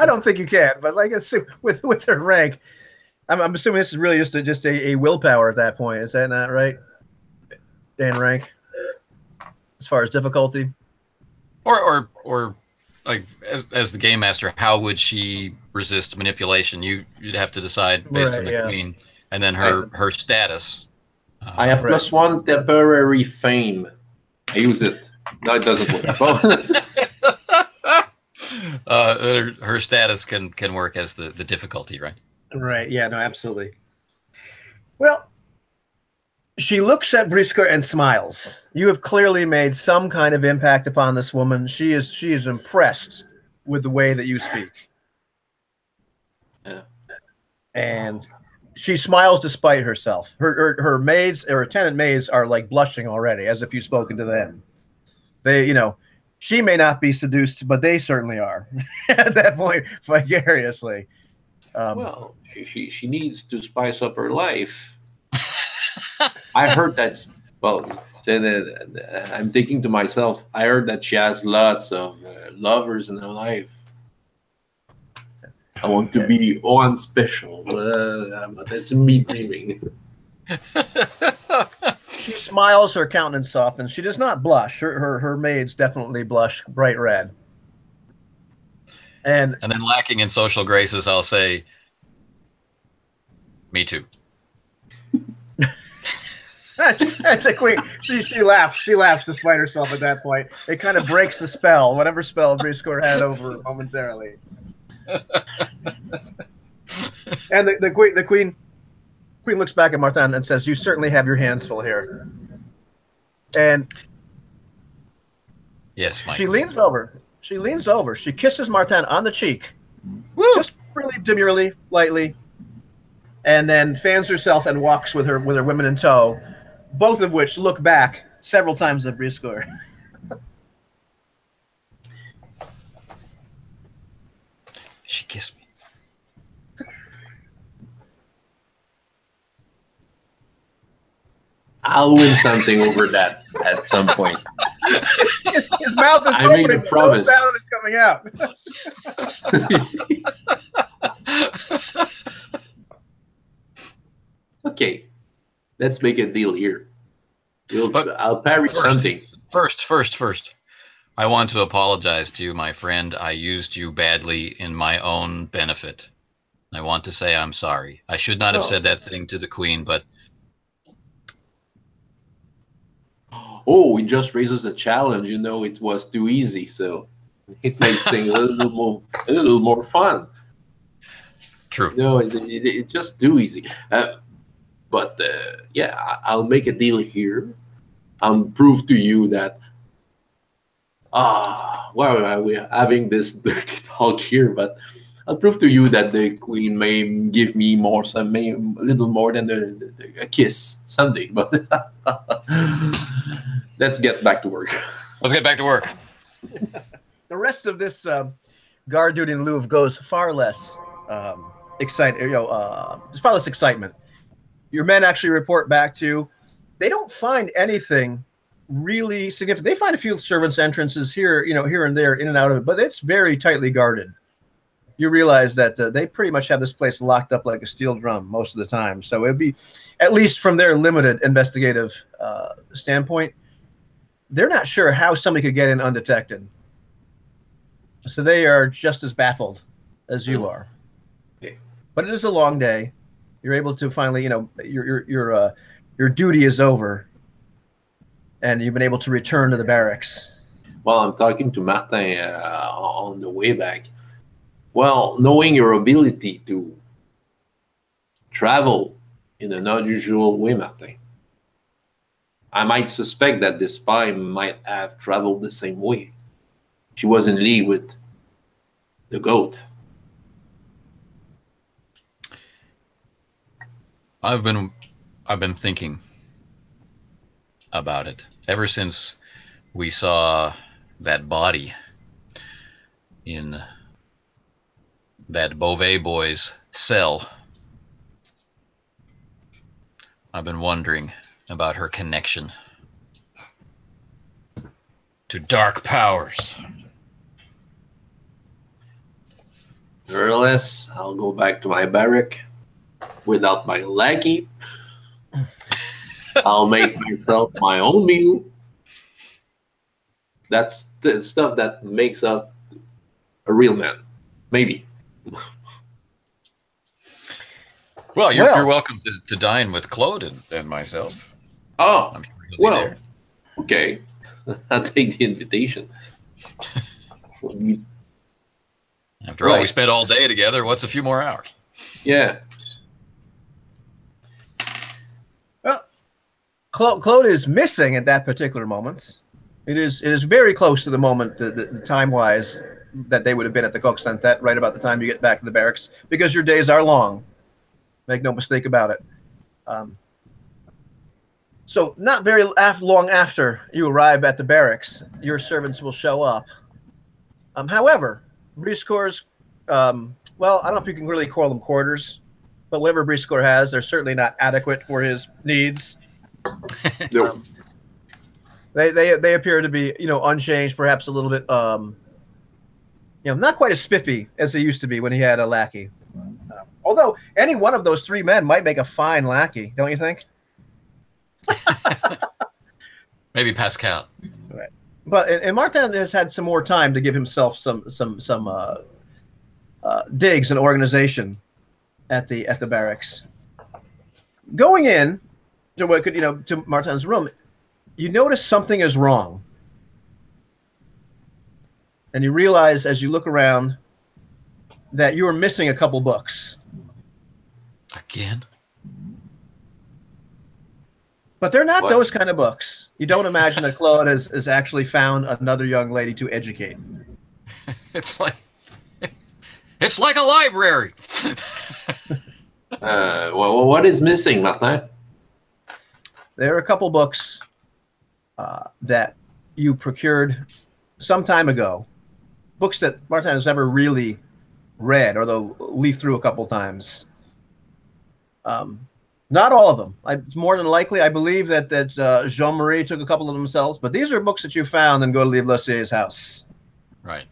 Speaker 1: don't think you can, but like I said, with her rank, I'm assuming this is really just a willpower at that point. Is that not right? Dan Rank, as far as difficulty?
Speaker 2: Or like as the game master, how would she resist manipulation? You'd have to decide based on the queen, and then her status.
Speaker 3: I have +1 temporary fame. I use it. No, it doesn't work.
Speaker 2: Her status can work as the difficulty, right?
Speaker 1: Right. Yeah. No. Absolutely. Well, she looks at Briscoe and smiles. You have clearly made some kind of impact upon this woman. She is impressed with the way that you speak.
Speaker 3: Yeah.
Speaker 1: And she smiles despite herself. Her maids, her attendant maids, are like blushing already, as if you've spoken to them. They, she may not be seduced, but they certainly are at that point, vicariously.
Speaker 3: Well, she needs to spice up her life. I heard that. Well, I'm thinking to myself. I heard that she has lots of lovers in her life. I want to be one special, but that's me dreaming.
Speaker 1: She smiles, her countenance softens. She does not blush. Her maids definitely blush bright red. And
Speaker 2: then lacking in social graces, I'll say, me too.
Speaker 1: That's a queen. She laughs. She laughs despite herself at that point. It kind of breaks the spell, whatever spell Briscoe had over her momentarily. And the queen looks back at Martin and says, "You certainly have your hands full here." And
Speaker 2: yes, Mike.
Speaker 1: She leans over. She kisses Martin on the cheek, just really demurely, lightly, and then fans herself and walks with her women in tow, both of which look back several times at Briscoe.
Speaker 2: She kissed me.
Speaker 3: I'll win something over that at some point.
Speaker 1: His mouth is
Speaker 3: I made a promise.
Speaker 1: No sound is coming out.
Speaker 3: Okay, let's make a deal here. I'll parry something.
Speaker 2: First. I want to apologize to you, my friend. I used you badly in my own benefit. I want to say I'm sorry. I should not have said that thing to the queen, but...
Speaker 3: Oh, it just raises a challenge. It was too easy, so it makes things a little more fun.
Speaker 2: True.
Speaker 3: No, it just too easy. But yeah, I'll make a deal here. I'll prove to you that. Well, we're having this dirty talk here, but I'll prove to you that the queen may give me a little more than a kiss someday. But let's get back to work.
Speaker 2: Let's get back to work.
Speaker 1: The rest of this guard duty in Louvre goes far less far less excitement. Your men actually report back to, they don't find anything really significant. They find a few servants' entrances here, here and there, in and out of it, but it's very tightly guarded. You realize that they pretty much have this place locked up like a steel drum most of the time. So it'd be, at least from their limited investigative standpoint, they're not sure how somebody could get in undetected. So they are just as baffled as you are.
Speaker 3: Okay.
Speaker 1: But it is a long day. You're able to finally, your duty is over, and you've been able to return to the barracks.
Speaker 3: Well, I'm talking to Martin on the way back. Well, knowing your ability to travel in an unusual way, Martin, I might suspect that this spy might have traveled the same way. She was in league with the goat.
Speaker 2: I've been thinking about it ever since we saw that body in that Beauvais boy's cell. I've been wondering about her connection to dark powers.
Speaker 3: Nevertheless, I'll go back to my barrack without my lackey. I'll make myself my own meal. That's the stuff that makes up a real man. Maybe.
Speaker 2: Well, you're welcome to dine with Claude and myself.
Speaker 3: Oh,
Speaker 2: I'm sure he'll be
Speaker 3: well,
Speaker 2: there.
Speaker 3: okay. I'll take the invitation.
Speaker 2: After all, we spent all day together. What's a few more hours?
Speaker 3: Yeah.
Speaker 1: Well, Claude is missing at that particular moment. It is very close to the moment, the time-wise, that they would have been at the Coq Santet, right about the time you get back to the barracks, because your days are long. Make no mistake about it. So not very long after you arrive at the barracks, your servants will show up. However, Briscoe's, well, I don't know if you can really call them quarters, but whatever Briscoe has, they're certainly not adequate for his needs.
Speaker 3: No.
Speaker 1: They appear to be, unchanged, perhaps a little bit, not quite as spiffy as they used to be when he had a lackey. Although any one of those three men might make a fine lackey, don't you think?
Speaker 2: Maybe Pascal.
Speaker 1: Right. But and Martin has had some more time to give himself some digs and organization at the barracks. Going in to what could to Martin's room, you notice something is wrong, and you realize as you look around that you are missing a couple books.
Speaker 2: Again?
Speaker 1: But they're not
Speaker 3: What?
Speaker 1: those kind of books. You don't imagine that Claude has actually found another young lady to educate.
Speaker 2: It's like a library.
Speaker 3: Well, what is missing, Martin?
Speaker 1: There are a couple books that you procured some time ago. Books that Martin has never really read, although leafed through a couple times. Not all of them. It's more than likely, I believe that Jean-Marie took a couple of themselves, but these are books that you found in Godelier Blossier's house.
Speaker 2: Right.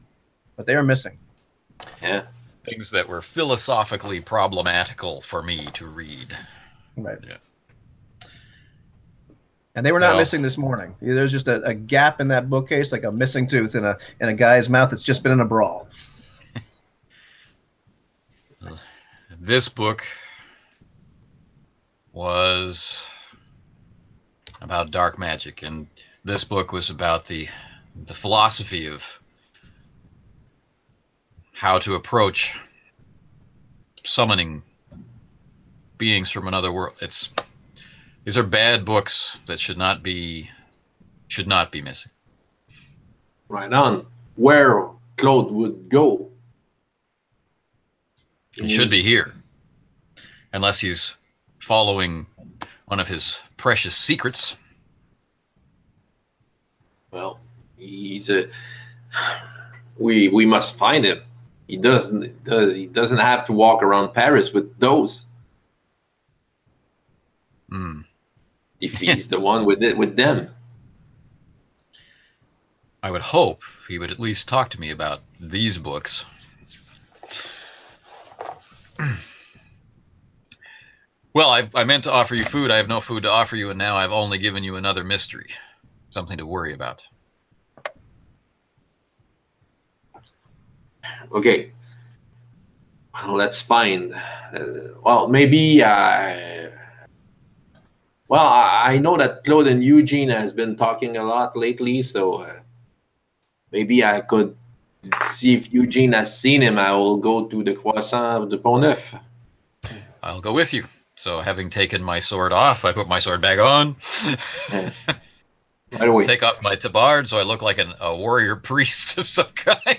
Speaker 1: But they are missing.
Speaker 3: Yeah.
Speaker 2: Things that were philosophically problematical for me to read.
Speaker 1: Right.
Speaker 2: Yeah.
Speaker 1: And they were not
Speaker 2: Well-
Speaker 1: missing this morning. There's just a gap in that bookcase, like a missing tooth in a guy's mouth that's just been in a brawl.
Speaker 2: This book was about dark magic, and this book was about the philosophy of how to approach summoning beings from another world. These are bad books that should not be missing.
Speaker 3: Right on. Where Claude would go.
Speaker 2: He should be here, unless he's following one of his precious secrets.
Speaker 3: Well, he's a. We must find him. He doesn't have to walk around Paris with those.
Speaker 2: Hmm.
Speaker 3: If he's the one with them.
Speaker 2: I would hope he would at least talk to me about these books. Well, I meant to offer you food. I have no food to offer you, and now I've only given you another mystery. Something to worry about.
Speaker 3: Okay. Let's find. Well, maybe. Well, I know that Claude and Eugene has been talking a lot lately, so maybe I could see if Eugene has seen him. I will go to the Croissant de Pont-Neuf.
Speaker 2: I'll go with you. So, having taken my sword off, I put my sword back on.
Speaker 3: Right away.
Speaker 2: Take off my tabard so I look like a warrior priest of some kind.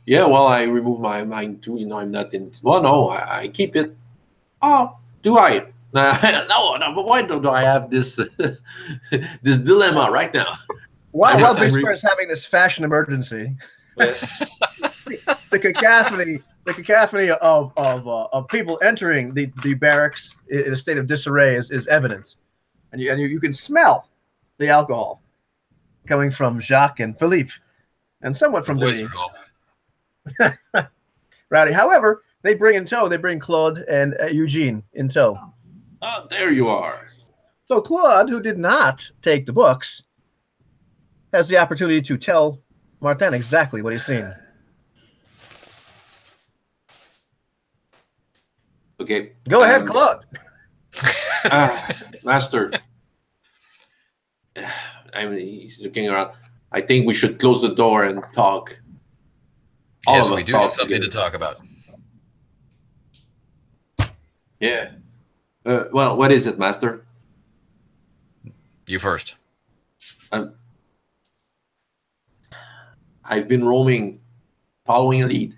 Speaker 3: Yeah, well, I remove my mind too. I'm not in. Well, no, I keep it. Oh, do I? No, but why do I have this this dilemma right now?
Speaker 1: While Briscoe is having this fashion emergency, the cacophony of people entering the barracks in a state of disarray is evident, and you can smell the alcohol coming from Jacques and Philippe, and somewhat from
Speaker 2: Boys
Speaker 1: Denis.
Speaker 2: are all-
Speaker 1: Rowdy. However, they bring Claude and Eugene in tow.
Speaker 3: Oh, there you are.
Speaker 1: So Claude, who did not take the books, has the opportunity to tell Martin exactly what he's seen.
Speaker 3: Okay.
Speaker 1: Go ahead, Claude.
Speaker 3: Master. I mean, he's looking around. I think we should close the door and talk.
Speaker 2: Yes, we do have something to talk about.
Speaker 3: Yeah. Well, what is it, Master?
Speaker 2: You first.
Speaker 3: I've been roaming, following a lead.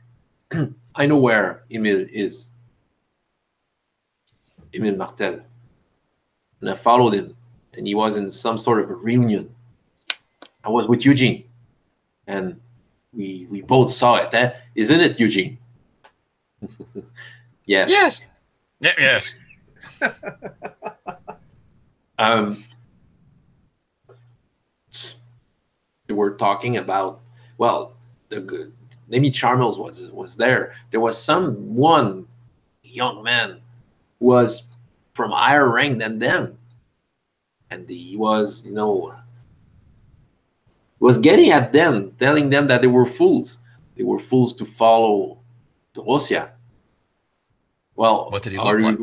Speaker 3: I know where Emile is. Emile Martel. And I followed him, and he was in some sort of a reunion. I was with Eugene, and we both saw it. Isn't it, Eugene? Yes.
Speaker 2: Yes. Yeah, yes.
Speaker 3: They were talking about, well, maybe Charmels was there. There was one young man who was from higher rank than them, and he was, was getting at them, telling them that they were fools. They were fools to follow the Russia. Well,
Speaker 2: what did he look like?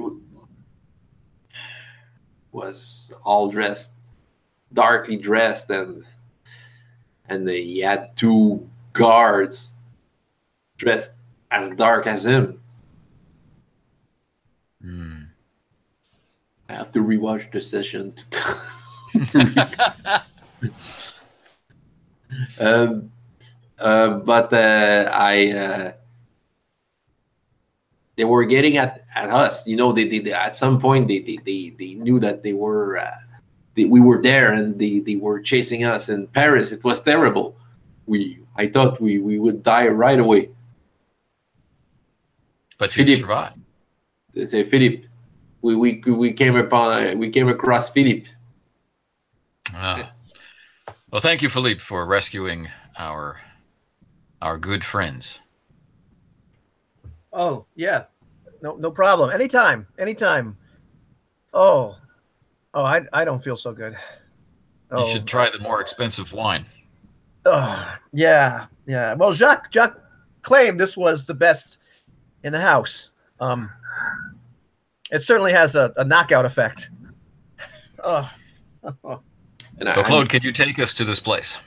Speaker 3: Was all dressed, darkly dressed, and he had two guards dressed as dark as him. I have to rewatch the session. But they were getting at us. They at some point they knew that they were we were there, and they were chasing us in Paris. It was terrible. I thought we would die right away.
Speaker 2: But you survived.
Speaker 3: They say Philippe. We came across Philippe.
Speaker 2: Well, thank you, Philippe, for rescuing our good friends.
Speaker 1: Oh, yeah. No problem. Anytime. Oh, I don't feel so good.
Speaker 2: You should try the more expensive wine.
Speaker 1: Oh, yeah. Well, Jacques claimed this was the best in the house. It certainly has a knockout effect. Oh.
Speaker 2: So, Claude, could you take us to this place?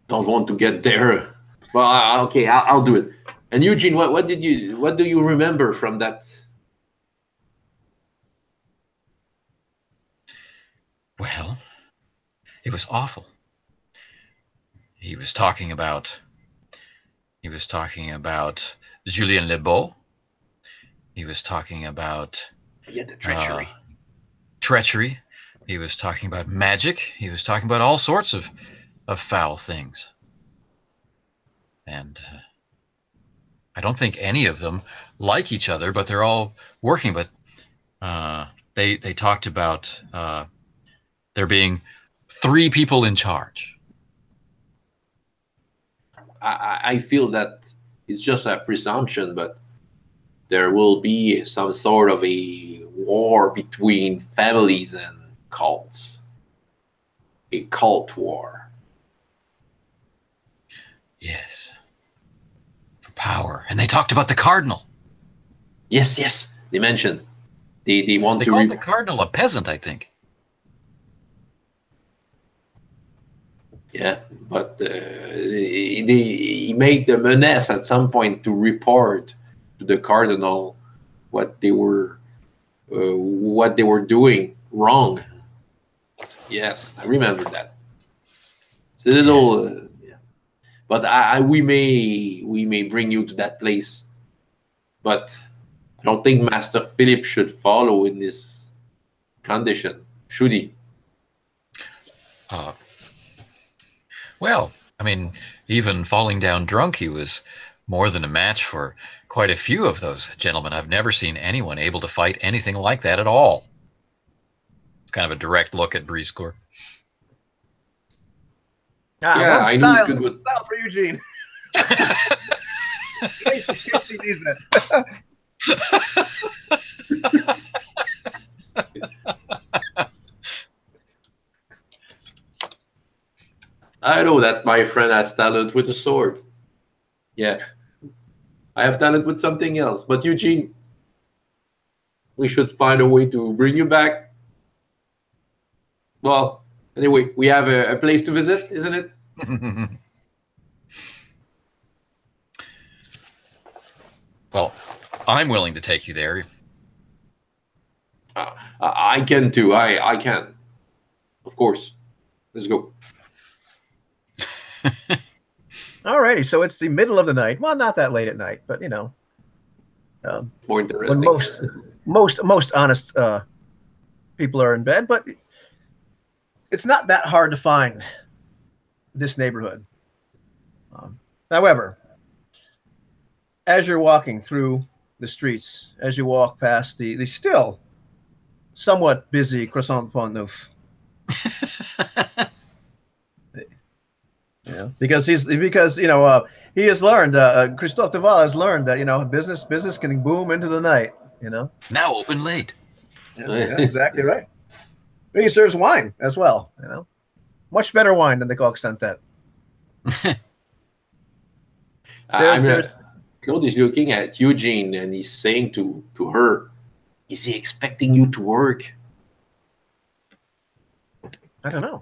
Speaker 3: Don't want to get there. Well, okay, I'll do it. And Eugene, what do you remember from that?
Speaker 2: Well, it was awful. He was talking about Julien Lebeau. He was talking about
Speaker 3: the treachery.
Speaker 2: Treachery. He was talking about magic. He was talking about all sorts of foul things. And I don't think any of them like each other, but they're all working. But they talked about there being 3 people in charge.
Speaker 3: I feel that it's just a presumption, but there will be some sort of a war between families and cults. A cult war.
Speaker 2: Yes. For power. And they talked about the cardinal.
Speaker 3: Yes. They mentioned. They want to...
Speaker 2: They called the cardinal a peasant, I think.
Speaker 3: Yeah, but he made the menace at some point to report to the cardinal what they were doing wrong. Yes, I remember that. It's a little, yeah. But we may bring you to that place, but I don't think Master Philip should follow in this condition, should he?
Speaker 2: Well, I mean, even falling down drunk, he was more than a match for quite a few of those gentlemen. I've never seen anyone able to fight anything like that at all. It's kind of a direct look at Briscoe.
Speaker 3: Yeah, I know it's good with
Speaker 1: style for Eugene. In case he needs it.
Speaker 3: I know that my friend has talent with a sword. Yeah, I have talent with something else. But Eugene, we should find a way to bring you back. Well, anyway, we have a place to visit, isn't it?
Speaker 2: Well, I'm willing to take you there.
Speaker 3: I can too. I can. Of course. Let's go.
Speaker 1: Alrighty, so it's the middle of the night. Well, not that late at night, but you know,
Speaker 3: More
Speaker 1: when
Speaker 3: interesting.
Speaker 1: most honest people are in bed. But it's not that hard to find this neighborhood. However, as you're walking through the streets, as you walk past the still somewhat busy Croissant Pont Neuf, because he has learned, Christophe Duval has learned that business can boom into the night.
Speaker 2: Now open late.
Speaker 1: Yeah, exactly right. He serves wine as well. Much better wine than the Coq Santet.
Speaker 3: Claude is looking at Eugene and he's saying to her, "Is he expecting you to work?"
Speaker 1: I don't know.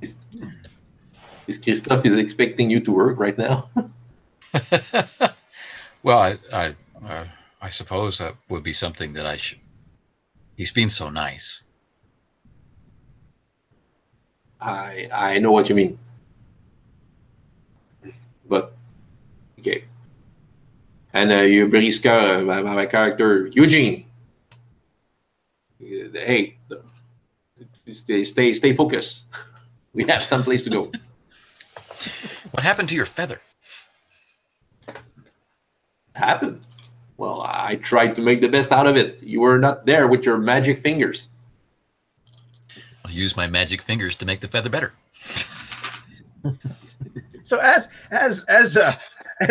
Speaker 3: Is Christophe is expecting you to work right now?
Speaker 2: Well, I suppose that would be something that I should. He's been so nice.
Speaker 3: I know what you mean. But okay. And you Briska, my character Eugene. Hey, stay focused. We have some place to go.
Speaker 2: What happened to your feather?
Speaker 3: Happened. Well, I tried to make the best out of it. You were not there with your magic fingers.
Speaker 2: I'll use my magic fingers to make the feather better.
Speaker 1: So as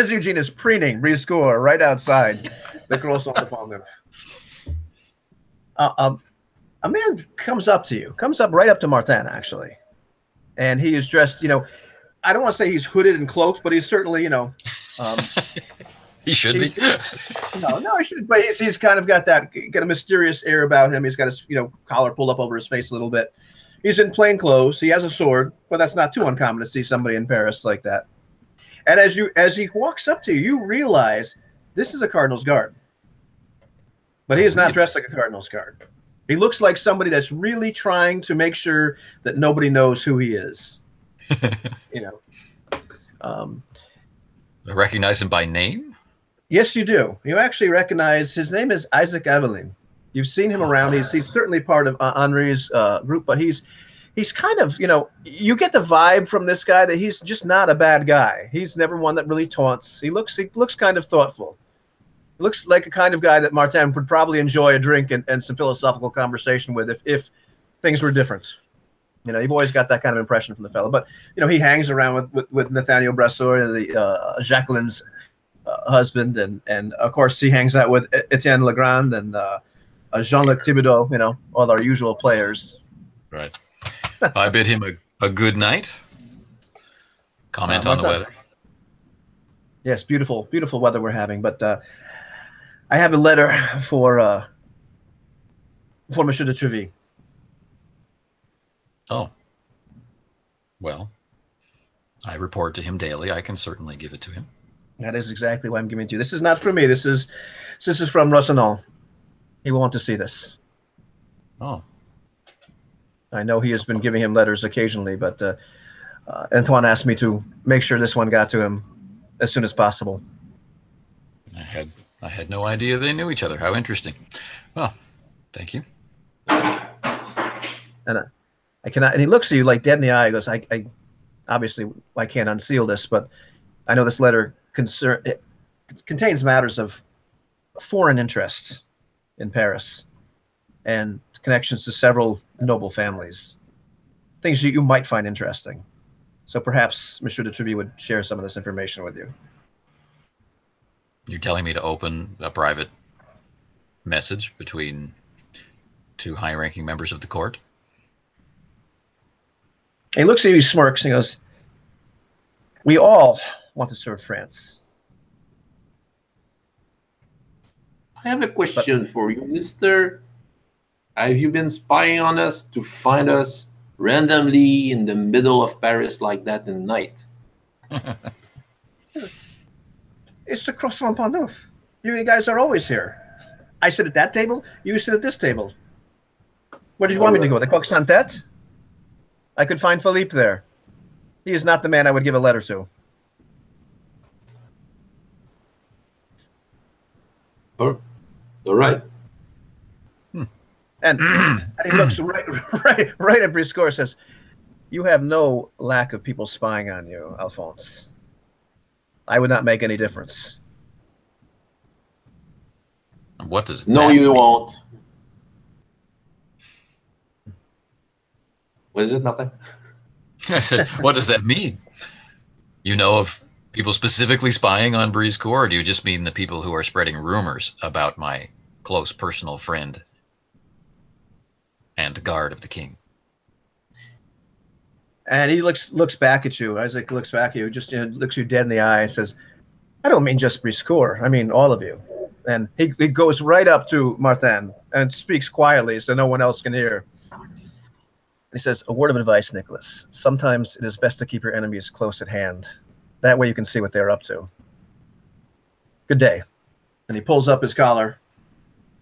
Speaker 1: Eugene is preening Briscoe right outside the Croissant de Pont Neuf, a man comes up right up to Martin actually, and he is dressed. I don't want to say he's hooded and cloaked, but he's certainly
Speaker 2: He should be.
Speaker 1: No, he should. But he's kind of got a mysterious air about him. He's got his collar pulled up over his face a little bit. He's in plain clothes. He has a sword, but that's not too uncommon to see somebody in Paris like that. And as he walks up to you, you realize this is a Cardinal's guard. But he is not dressed like a Cardinal's guard. He looks like somebody that's really trying to make sure that nobody knows who he is.
Speaker 2: I recognize him by name?
Speaker 1: Yes, you do. You actually recognize his name is Isaac Evelyn. You've seen him around. He's certainly part of Henri's group, but he's kind of, you get the vibe from this guy that he's just not a bad guy. He's never one that really taunts. He looks kind of thoughtful. He looks like a kind of guy that Martin would probably enjoy a drink and some philosophical conversation with if things were different. You've always got that kind of impression from the fellow. But, he hangs around with Nathaniel Brasseur, the Jacqueline's husband, and of course he hangs out with Etienne Legrand and Jean-Luc Thibodeau, all our usual players.
Speaker 2: Right. I bid him a good night. Comment on the weather.
Speaker 1: Yes, beautiful weather we're having. But I have a letter for Monsieur de Treville. Oh.
Speaker 2: Well, I report to him daily. I can certainly give it to him.
Speaker 1: That is exactly why I'm giving it to you. This is not from me. This is from Rossignol. He will want to see this.
Speaker 2: Oh.
Speaker 1: I know he has been giving him letters occasionally, but Antoine asked me to make sure this one got to him as soon as possible.
Speaker 2: I had no idea they knew each other. How interesting. Well, thank you.
Speaker 1: And I cannot. And he looks at you like dead in the eye. He goes, I obviously I can't unseal this, but I know this letter contains matters of foreign interests in Paris and connections to several noble families, things you might find interesting. So perhaps Monsieur de Treville would share some of this information with you.
Speaker 2: You're telling me to open a private message between two high-ranking members of the court.
Speaker 1: He looks at you, he smirks, and he goes, "We all want to serve France."
Speaker 3: I have a question for you, mister. Have you been spying on us to find us randomly in the middle of Paris like that in the night?
Speaker 1: It's the Croissant Pont Neuf. You guys are always here. I sit at that table, you sit at this table. Where did you want me to go? The Croissant Tête? I could find Philippe there. He is not the man I would give a letter to.
Speaker 3: All right.
Speaker 1: And he looks right at Briscoe and says, "You have no lack of people spying on you, Alphonse. I would not make any difference."
Speaker 2: What does
Speaker 3: No,
Speaker 2: that
Speaker 3: you
Speaker 2: mean?
Speaker 3: won't. What is it? Nothing.
Speaker 2: I said, what does that mean? You know of people specifically spying on Briscoe, or do you just mean the people who are spreading rumors about my close personal friend and guard of the king?
Speaker 1: And he looks back at you. Isaac looks back at you, just looks you dead in the eye and says, "I don't mean just Briscoe. I mean all of you." And he goes right up to Martin and speaks quietly so no one else can hear. He says, "A word of advice, Nicholas. Sometimes it is best to keep your enemies close at hand. That way you can see what they're up to. Good day." And he pulls up his collar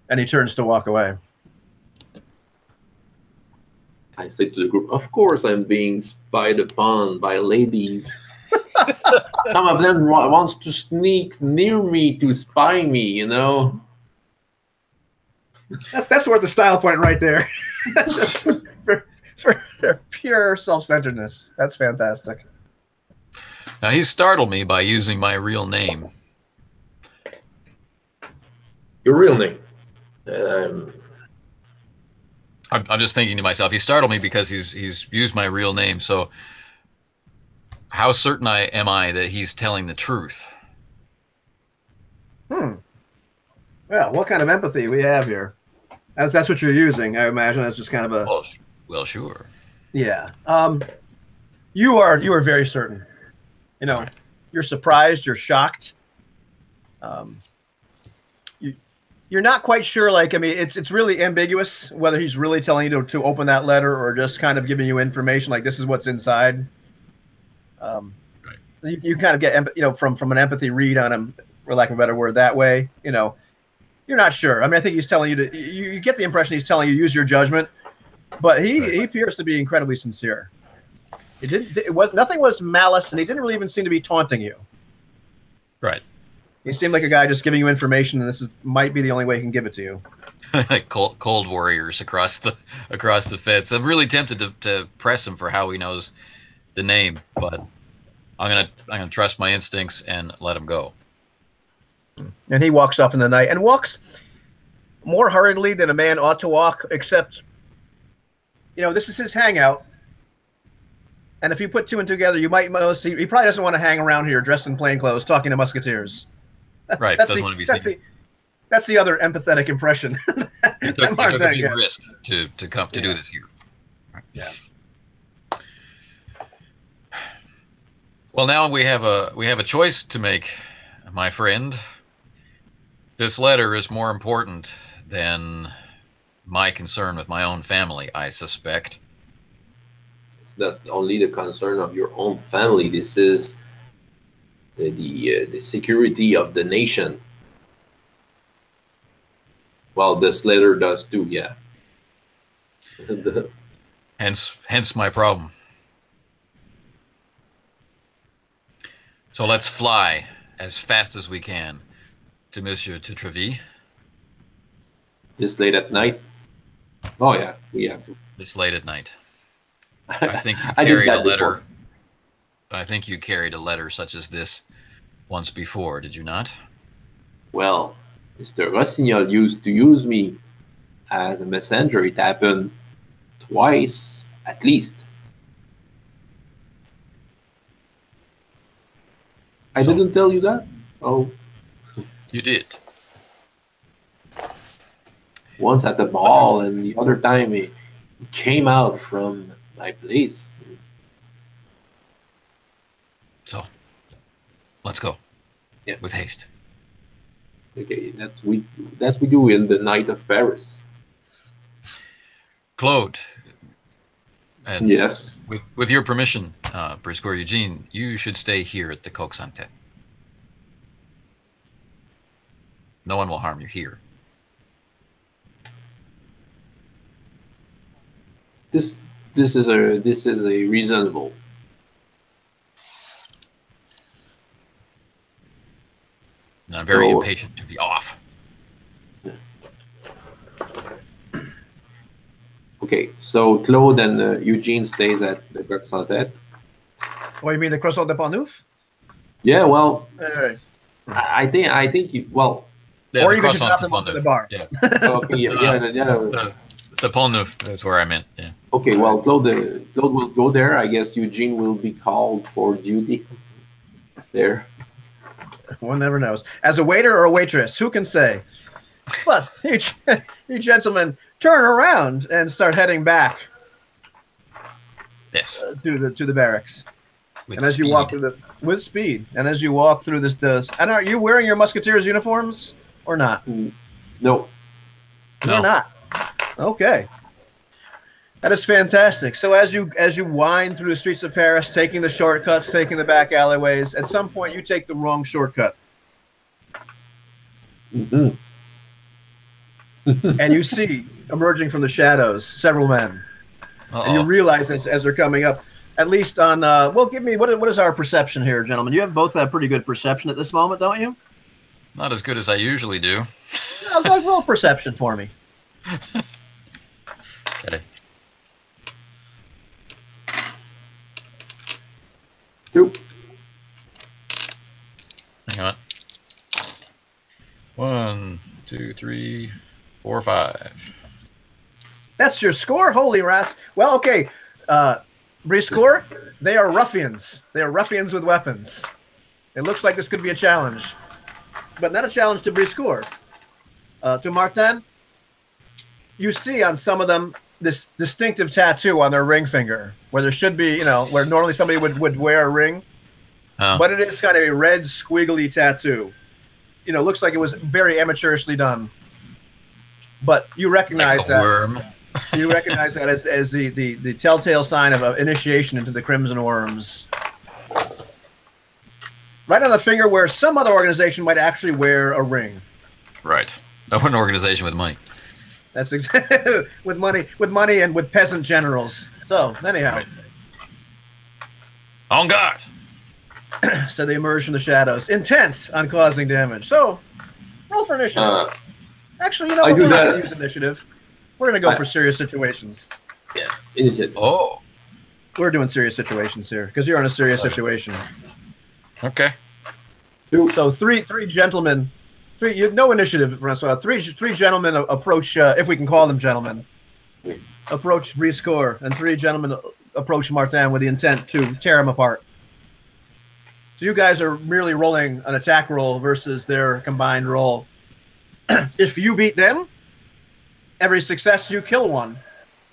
Speaker 1: and he turns to walk away.
Speaker 3: I say to the group, of course I'm being spied upon by ladies. Some of them wants to sneak near me to spy me, you know.
Speaker 1: That's worth the style point right there. for pure self-centeredness. That's fantastic.
Speaker 2: Now, he startled me by using my real name.
Speaker 3: Your real name?
Speaker 2: I'm just thinking to myself, he startled me because he's used my real name. So how certain am I that he's telling the truth?
Speaker 1: Well, what kind of empathy we have here? That's what you're using, I imagine. That's just kind of a...
Speaker 2: Well, sure.
Speaker 1: Yeah. You are very certain. You know,
Speaker 2: Right.
Speaker 1: You're surprised, you're shocked. You're not quite sure. Like, I mean, it's really ambiguous whether he's really telling you to open that letter or just kind of giving you information like this is what's inside.
Speaker 2: Right.
Speaker 1: You kind of get, from an empathy read on him, for lack of a better word, that way. You're not sure. I mean, I think he's telling you to. You get the impression he's telling you use your judgment, but he appears to be incredibly sincere. Nothing was malice, and he didn't really even seem to be taunting you.
Speaker 2: Right.
Speaker 1: He seemed like a guy just giving you information, and this might be the only way he can give it to you.
Speaker 2: Like cold warriors across the fence. I'm really tempted to press him for how he knows the name, but I'm gonna trust my instincts and let him go.
Speaker 1: And he walks off in the night, and walks more hurriedly than a man ought to walk, except, this is his hangout. And if you put two and two together, you might notice he probably doesn't want to hang around here dressed in plain clothes talking to musketeers.
Speaker 2: Right, doesn't want to be seen.
Speaker 1: That's the other empathetic impression.
Speaker 2: He took a big risk to come to do this here.
Speaker 1: Yeah.
Speaker 2: Well, now we have a choice to make, my friend. This letter is more important than my concern with my own family, I suspect.
Speaker 3: It's not only the concern of your own family. This is the security of the nation. Well, this letter does too, yeah.
Speaker 2: Hence my problem. So let's fly as fast as we can to Monsieur de Treville.
Speaker 3: This late at night? Oh yeah, we have to.
Speaker 2: This late at night. I think you
Speaker 3: I did
Speaker 2: carried
Speaker 3: that
Speaker 2: a letter.
Speaker 3: before.
Speaker 2: I think you carried a letter such as this once before, did you not?
Speaker 3: Well, Mr. Rossignol used to use me as a messenger. It happened twice, at least. I didn't tell you that? Oh.
Speaker 2: You did.
Speaker 3: once at the ball, and the other time he came out from my place.
Speaker 2: So, let's go.
Speaker 3: Yeah.
Speaker 2: With haste.
Speaker 3: Okay, that's we do in the night of Paris.
Speaker 2: Claude. And
Speaker 3: Yes.
Speaker 2: with your permission, Briscoe Eugene, you should stay here at the Coq Santé. No one will harm you here.
Speaker 3: This is a reasonable.
Speaker 2: And I'm very
Speaker 3: Oh.
Speaker 2: impatient to be off.
Speaker 3: Okay, so Claude and Eugene stays at the Coq Santé.
Speaker 1: What, you mean the Croissant de Pont-Neuf?
Speaker 3: Yeah, well,
Speaker 1: All right.
Speaker 3: I think you, well,
Speaker 2: Yeah,
Speaker 1: Or
Speaker 2: the
Speaker 1: you can just
Speaker 2: croissant
Speaker 1: drop them
Speaker 2: de
Speaker 1: off at the
Speaker 2: Pont-Neuf.
Speaker 1: bar.
Speaker 2: Yeah.
Speaker 3: okay, yeah.
Speaker 2: The Pont-Neuf, that's where I meant. Yeah.
Speaker 3: Okay, well, Claude will go there. I guess Eugene will be called for duty there.
Speaker 1: One never knows. As a waiter or a waitress, who can say? But you gentlemen turn around and start heading back
Speaker 2: Yes.
Speaker 1: to the barracks.
Speaker 2: With
Speaker 1: And as
Speaker 2: speed.
Speaker 1: you walk through with speed, and as you walk through this, and are you wearing your musketeers uniforms or not?
Speaker 3: No,
Speaker 2: No.
Speaker 1: You're not. Okay. That is fantastic. So as you wind through the streets of Paris, taking the shortcuts, taking the back alleyways, at some point you take the wrong shortcut,
Speaker 3: Mhm.
Speaker 1: and you see emerging from the shadows several men, and you
Speaker 2: Uh-oh.
Speaker 1: realize as they're coming up. At least on, well, give me what is our perception here, gentlemen? You have both have pretty good perception at this moment, don't you?
Speaker 2: Not as good as I usually do.
Speaker 1: Roll perception for me.
Speaker 2: Okay.
Speaker 3: 2.
Speaker 2: Hang on. 1, 2, 3, 4, 5.
Speaker 1: That's your score? Holy rats. Well, okay. Briscoe, they are ruffians. They are ruffians with weapons. It looks like this could be a challenge. But not a challenge to Briscoe. To Martin, you see on some of them this distinctive tattoo on their ring finger, where there should be, where normally somebody would wear a ring.
Speaker 2: Oh.
Speaker 1: But it is kind of a red, squiggly tattoo. Looks like it was very amateurishly done. But you recognize
Speaker 2: Like a
Speaker 1: that.
Speaker 2: worm.
Speaker 1: You recognize that as the telltale sign of initiation into the Crimson Worms. Right on the finger where some other organization might actually wear a ring.
Speaker 2: Right. Not an organization with money.
Speaker 1: That's exactly with money and with peasant generals. So anyhow,
Speaker 2: Right. En garde!
Speaker 1: so they emerge from the shadows, intent on causing damage. So roll for initiative. Actually,
Speaker 3: I
Speaker 1: we're
Speaker 3: do
Speaker 1: not
Speaker 3: that.
Speaker 1: going to use initiative. We're going to go for serious situations.
Speaker 3: Yeah, initiative.
Speaker 2: Oh,
Speaker 1: We're doing serious situations here because you're in a serious situation.
Speaker 2: okay.
Speaker 3: 2.
Speaker 1: So three gentlemen, you have no initiative, Francois. Three gentlemen approach, if we can call them gentlemen, approach Briscoe, and 3 gentlemen approach Martin with the intent to tear him apart. So you guys are merely rolling an attack roll versus their combined roll. If you beat them, every success you kill one,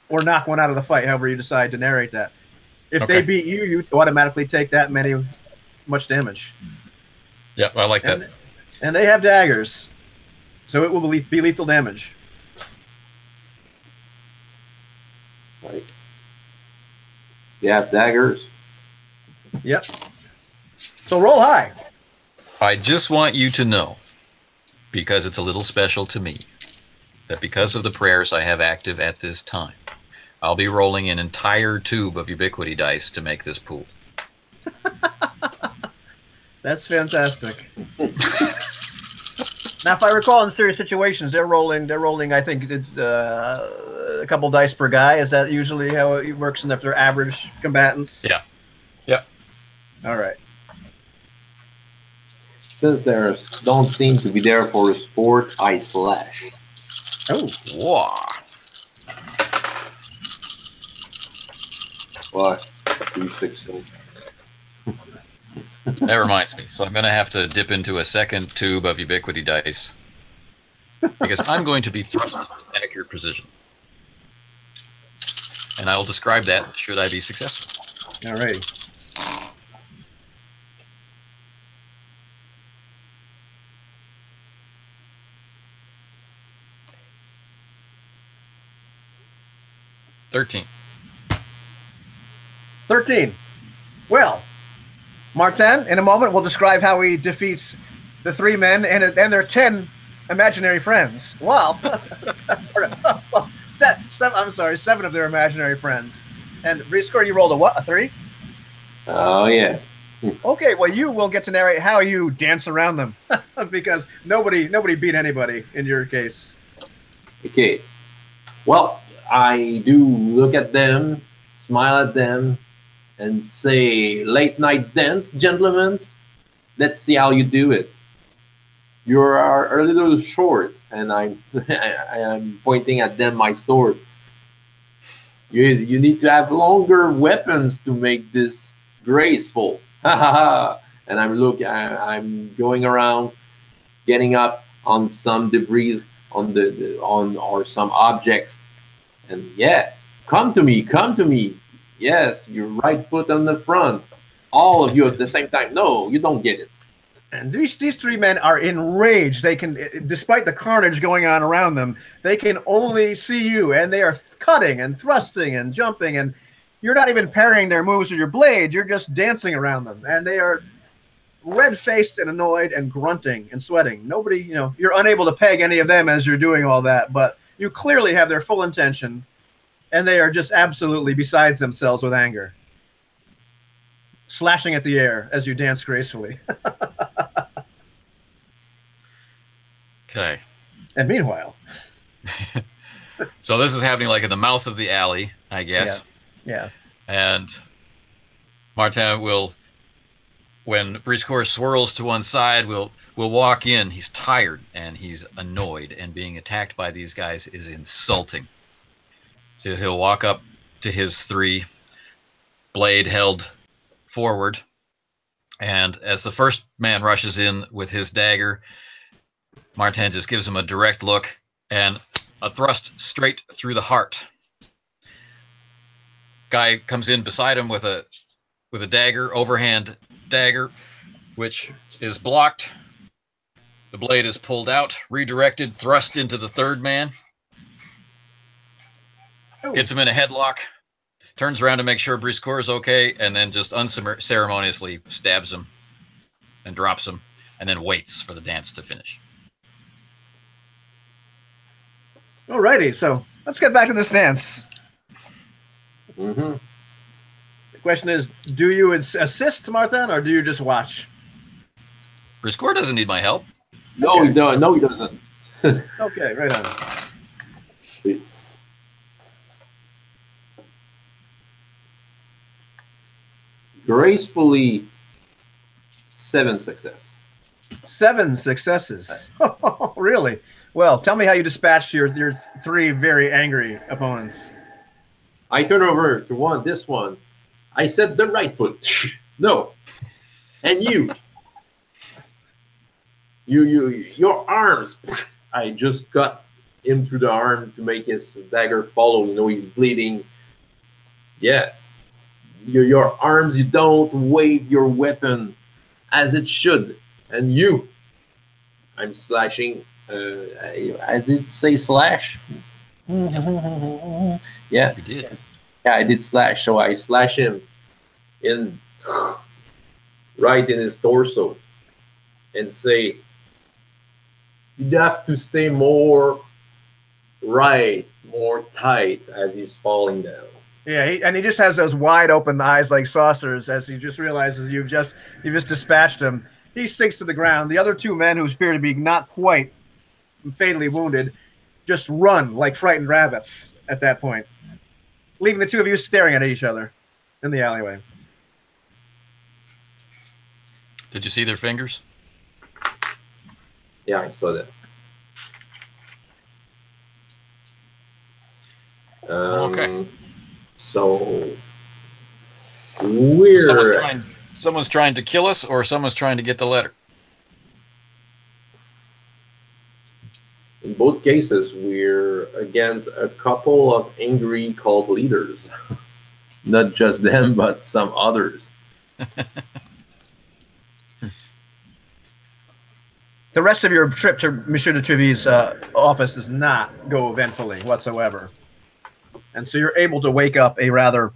Speaker 1: or knock one out of the fight, however you decide to narrate that. If they
Speaker 2: Okay.
Speaker 1: beat you, you automatically take that much damage.
Speaker 2: Yeah, I like that.
Speaker 1: And they have daggers, so it will be lethal damage.
Speaker 3: Right. They have daggers.
Speaker 1: Yep. So roll high.
Speaker 2: I just want you to know, because it's a little special to me, that because of the prayers I have active at this time, I'll be rolling an entire tube of ubiquity dice to make this pool.
Speaker 1: That's fantastic. Now, if I recall, in serious situations, they're rolling. I think it's a couple dice per guy. Is that usually how it works in their average combatants?
Speaker 2: Yeah. Yep.
Speaker 1: All right.
Speaker 3: Since they don't seem to be there for the sport, I slash.
Speaker 1: Oh,
Speaker 2: Whoa.
Speaker 3: What? 2 success.
Speaker 2: That reminds me. So I'm going to have to dip into a second tube of ubiquity dice. because I'm going to be thrust into accurate precision. And I will describe that should I be successful.
Speaker 1: All right.
Speaker 2: $13.
Speaker 1: 13. Well, Martin, in a moment, we'll describe how he defeats the 3 men and their 10 imaginary friends. Wow. I'm sorry, 7 of their imaginary friends. And Briscoe, you rolled a what? A 3?
Speaker 3: Oh, yeah.
Speaker 1: Okay, well, you will get to narrate how you dance around them because nobody beat anybody in your case.
Speaker 3: Okay. Well, I do look at them, smile at them, and say, late night dance, gentlemen. Let's see how you do it. You are a little short, and I'm I'm pointing at them my sword. You need to have longer weapons to make this graceful. Ha ha ha! And I'm going around, getting up on some debris on or some objects, and yeah, come to me. Yes, your right foot on the front. All of you at the same time. No, you don't get it.
Speaker 1: And these 3 men are enraged. They can, despite the carnage going on around them, they can only see you, and they are cutting and thrusting and jumping, and you're not even parrying their moves with your blade. You're just dancing around them, and they are red-faced and annoyed and grunting and sweating. Nobody, you're unable to peg any of them as you're doing all that, but you clearly have their full intention, and they are just absolutely besides themselves with anger, slashing at the air as you dance gracefully.
Speaker 2: Okay.
Speaker 1: And meanwhile,
Speaker 2: so this is happening like in the mouth of the alley, I guess.
Speaker 1: Yeah.
Speaker 2: And Martin will, when Briscoe swirls to one side, will walk in. He's tired and he's annoyed, and being attacked by these guys is insulting. So he'll walk up to his 3, blade held forward, and as the first man rushes in with his dagger, Martin just gives him a direct look and a thrust straight through the heart. Guy comes in beside him with a dagger, overhand dagger, which is blocked. The blade is pulled out, redirected, thrust into the 3rd man. Gets him in a headlock, turns around to make sure Briscoe is okay, and then just unceremoniously stabs him and drops him, and then waits for the dance to finish.
Speaker 1: Alrighty, so let's get back to this dance.
Speaker 3: Mm-hmm.
Speaker 1: The question is, do you assist, Martin, or do you just watch?
Speaker 2: Briscoe doesn't need my help.
Speaker 3: No, he doesn't.
Speaker 1: Okay, right on.
Speaker 3: Gracefully, 7 success.
Speaker 1: 7 successes. Really? Well, tell me how you dispatched your 3 very angry opponents.
Speaker 3: I turn over to this one. I said the right foot. No. And your arms. I just cut him through the arm to make his dagger follow. He's bleeding. Yeah. Your arms, you don't wave your weapon as it should. And I'm slashing. I did say slash. Yeah.
Speaker 2: You did.
Speaker 3: Yeah, I did slash. So I slash him right in his torso and say, you have to stay more tight as he's falling down.
Speaker 1: Yeah, he just has those wide open eyes like saucers as he just realizes you've just dispatched him. He sinks to the ground. The other 2 men, who appear to be not quite fatally wounded, just run like frightened rabbits at that point, leaving the 2 of you staring at each other in the alleyway.
Speaker 2: Did you see their fingers?
Speaker 3: Yeah, I saw that.
Speaker 2: Okay.
Speaker 3: So
Speaker 2: someone's trying to kill us, or someone's trying to get the letter.
Speaker 3: In both cases, we're against a couple of angry cult leaders. Not just them, but some others.
Speaker 1: The rest of your trip to Monsieur de Treville's office does not go eventfully whatsoever. And so you're able to wake up a rather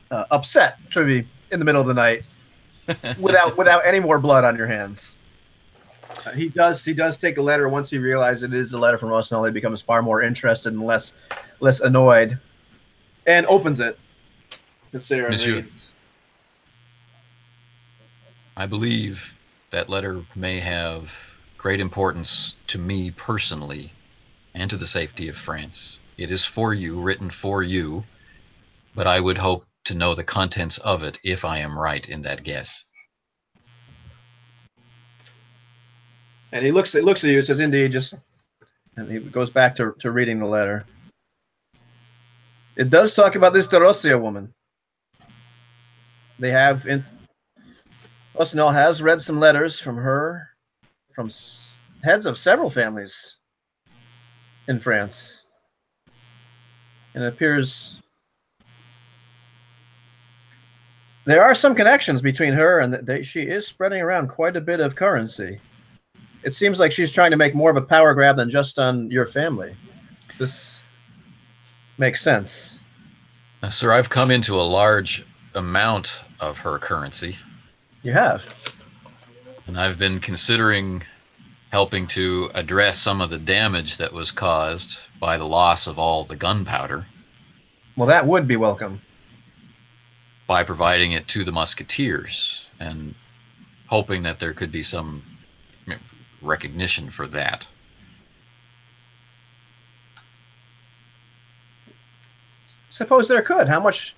Speaker 1: upset Treville in the middle of the night without any more blood on your hands. He does take a letter once he realizes it is a letter from Rossignol. He becomes far more interested and less annoyed, and opens it to Sarah.
Speaker 2: Monsieur, I believe that letter may have great importance to me personally and to the safety of France. It is for you, written for you, but I would hope to know the contents of it if I am right in that guess.
Speaker 1: And he looks at you and says, indeed, and he goes back to reading the letter. It does talk about this de Rossia woman. They have, Rossignol has read some letters from her, from heads of several families in France. And it appears there are some connections between her and she is spreading around quite a bit of currency. It seems like she's trying to make more of a power grab than just on your family. This makes sense.
Speaker 2: Sir, I've come into a large amount of her currency.
Speaker 1: You have.
Speaker 2: And I've been considering helping to address some of the damage that was caused by the loss of all the gunpowder.
Speaker 1: Well, that would be welcome.
Speaker 2: By providing it to the musketeers and hoping that there could be some recognition for that.
Speaker 1: Suppose there could. How much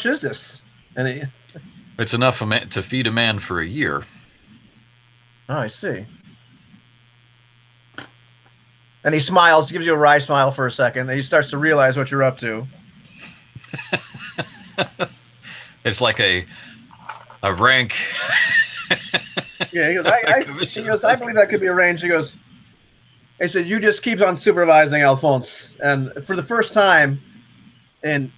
Speaker 1: is this?
Speaker 2: It's enough to feed a man for a year.
Speaker 1: Oh, I see. And he smiles, gives you a wry smile for a second, and he starts to realize what you're up to.
Speaker 2: It's like a rank.
Speaker 1: Yeah, he goes, I believe that could be arranged. He said, you just keep on supervising Alphonse. And for the first time in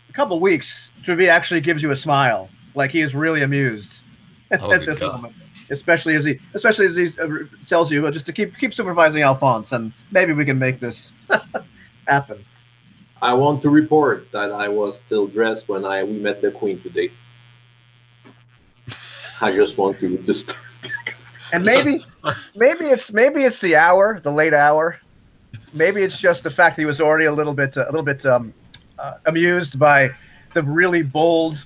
Speaker 1: a couple weeks, Treville actually gives you a smile, like he is really amused at this moment. Especially as he tells you just to keep supervising Alphonse, and maybe we can make this happen.
Speaker 3: I want to report that I was still dressed when we met the Queen today. I just want to just.
Speaker 1: And maybe it's the hour, the late hour. Maybe it's just the fact that he was already a little bit amused by the really bold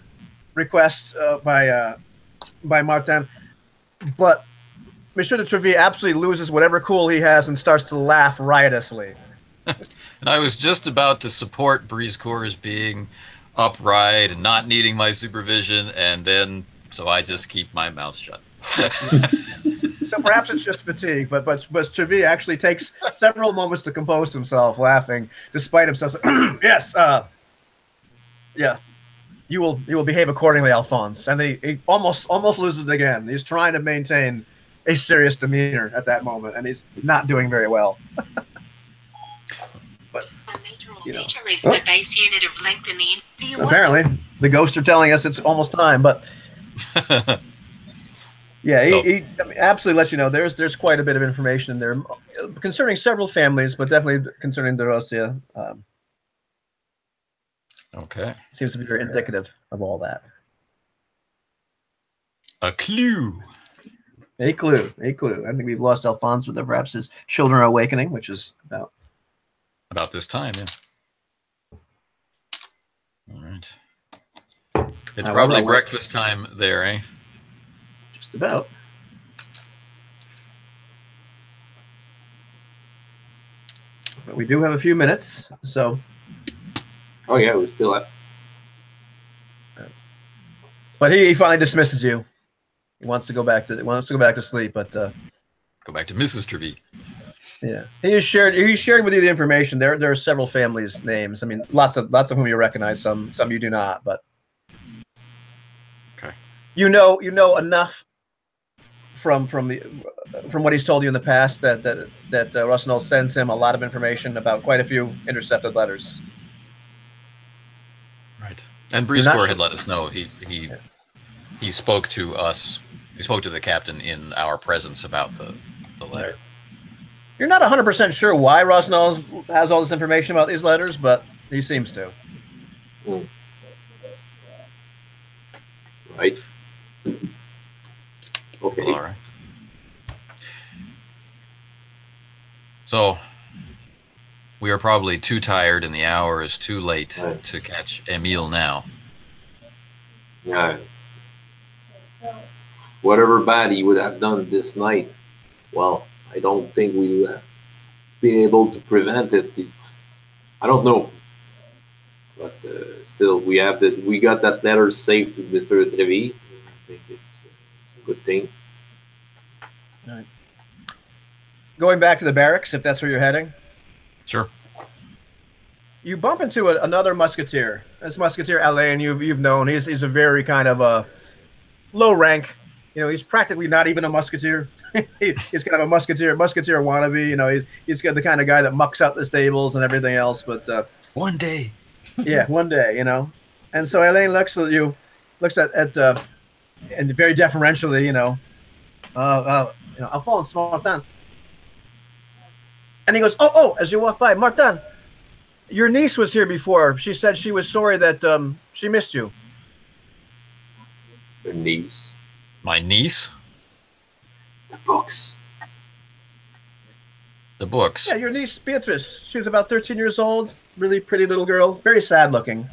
Speaker 1: request by Martin. But Monsieur de Treville absolutely loses whatever cool he has and starts to laugh riotously.
Speaker 2: And I was just about to support Briscourt as being upright and not needing my supervision, and then so I just keep my mouth shut.
Speaker 1: So perhaps it's just fatigue, but Treville actually takes several moments to compose himself, laughing despite himself. Yes, yeah. You will behave accordingly, Alphonse. And he almost loses it again. He's trying to maintain a serious demeanor at that moment, and he's not doing very well. But
Speaker 4: meter is the base unit of length in the
Speaker 1: apparently the ghosts are telling us it's almost time. But yeah, he absolutely lets you know there's quite a bit of information there concerning several families, but definitely concerning de Rossia.
Speaker 2: Okay.
Speaker 1: Seems to be very indicative of all that.
Speaker 2: A clue.
Speaker 1: A clue. I think we've lost Alphonse, but perhaps his children are awakening, which is
Speaker 2: about this time, yeah. All right. It's probably breakfast time there, eh?
Speaker 1: Just about. But we do have a few minutes, so.
Speaker 3: Oh yeah, we still have.
Speaker 1: But he finally dismisses you. He wants to go back to sleep, but
Speaker 2: go back to Mrs. Treville.
Speaker 1: Yeah, he shared with you the information. There are several families' names. I mean, lots of whom you recognize. Some you do not, but
Speaker 2: okay.
Speaker 1: You know enough from what he's told you in the past that Rusnell sends him a lot of information about quite a few intercepted letters.
Speaker 2: Right. And
Speaker 1: You're not
Speaker 2: Breescore
Speaker 1: sure-
Speaker 2: had let us know he spoke to us. He spoke to the captain in our presence about the letter.
Speaker 1: You're not 100% sure why Rusnell has all this information about these letters, but he seems to.
Speaker 3: Right. Okay.
Speaker 2: Well, all right. So we are probably too tired, and the hour is too late
Speaker 3: Right.
Speaker 2: to catch Emile now.
Speaker 3: Yeah. Whatever bad he would have done this night, well, I don't think we would have been able to prevent it. I don't know, but still, we got that letter safe to Mr. Trevi. I think it's a good thing.
Speaker 1: Going back to the barracks, if that's where you're heading,
Speaker 2: Sure.
Speaker 1: you bump into another musketeer. This musketeer Alain, you've known. He's a very kind of a low rank. You know, he's practically not even a musketeer. He's kind of a musketeer wannabe. You know, he's got the kind of guy that mucks out the stables and everything else. But
Speaker 2: One day.
Speaker 1: yeah, one day, you know. And so Alain looks at you, and very deferentially, Alphonse Martin. And he goes, oh, as you walk by, Martin, your niece was here before. She said she was sorry that she missed you.
Speaker 3: Your niece,
Speaker 2: My niece?
Speaker 3: the books.
Speaker 2: The books.
Speaker 1: Yeah, your niece, Beatrice. She was about 13 years old, really pretty little girl, very sad looking.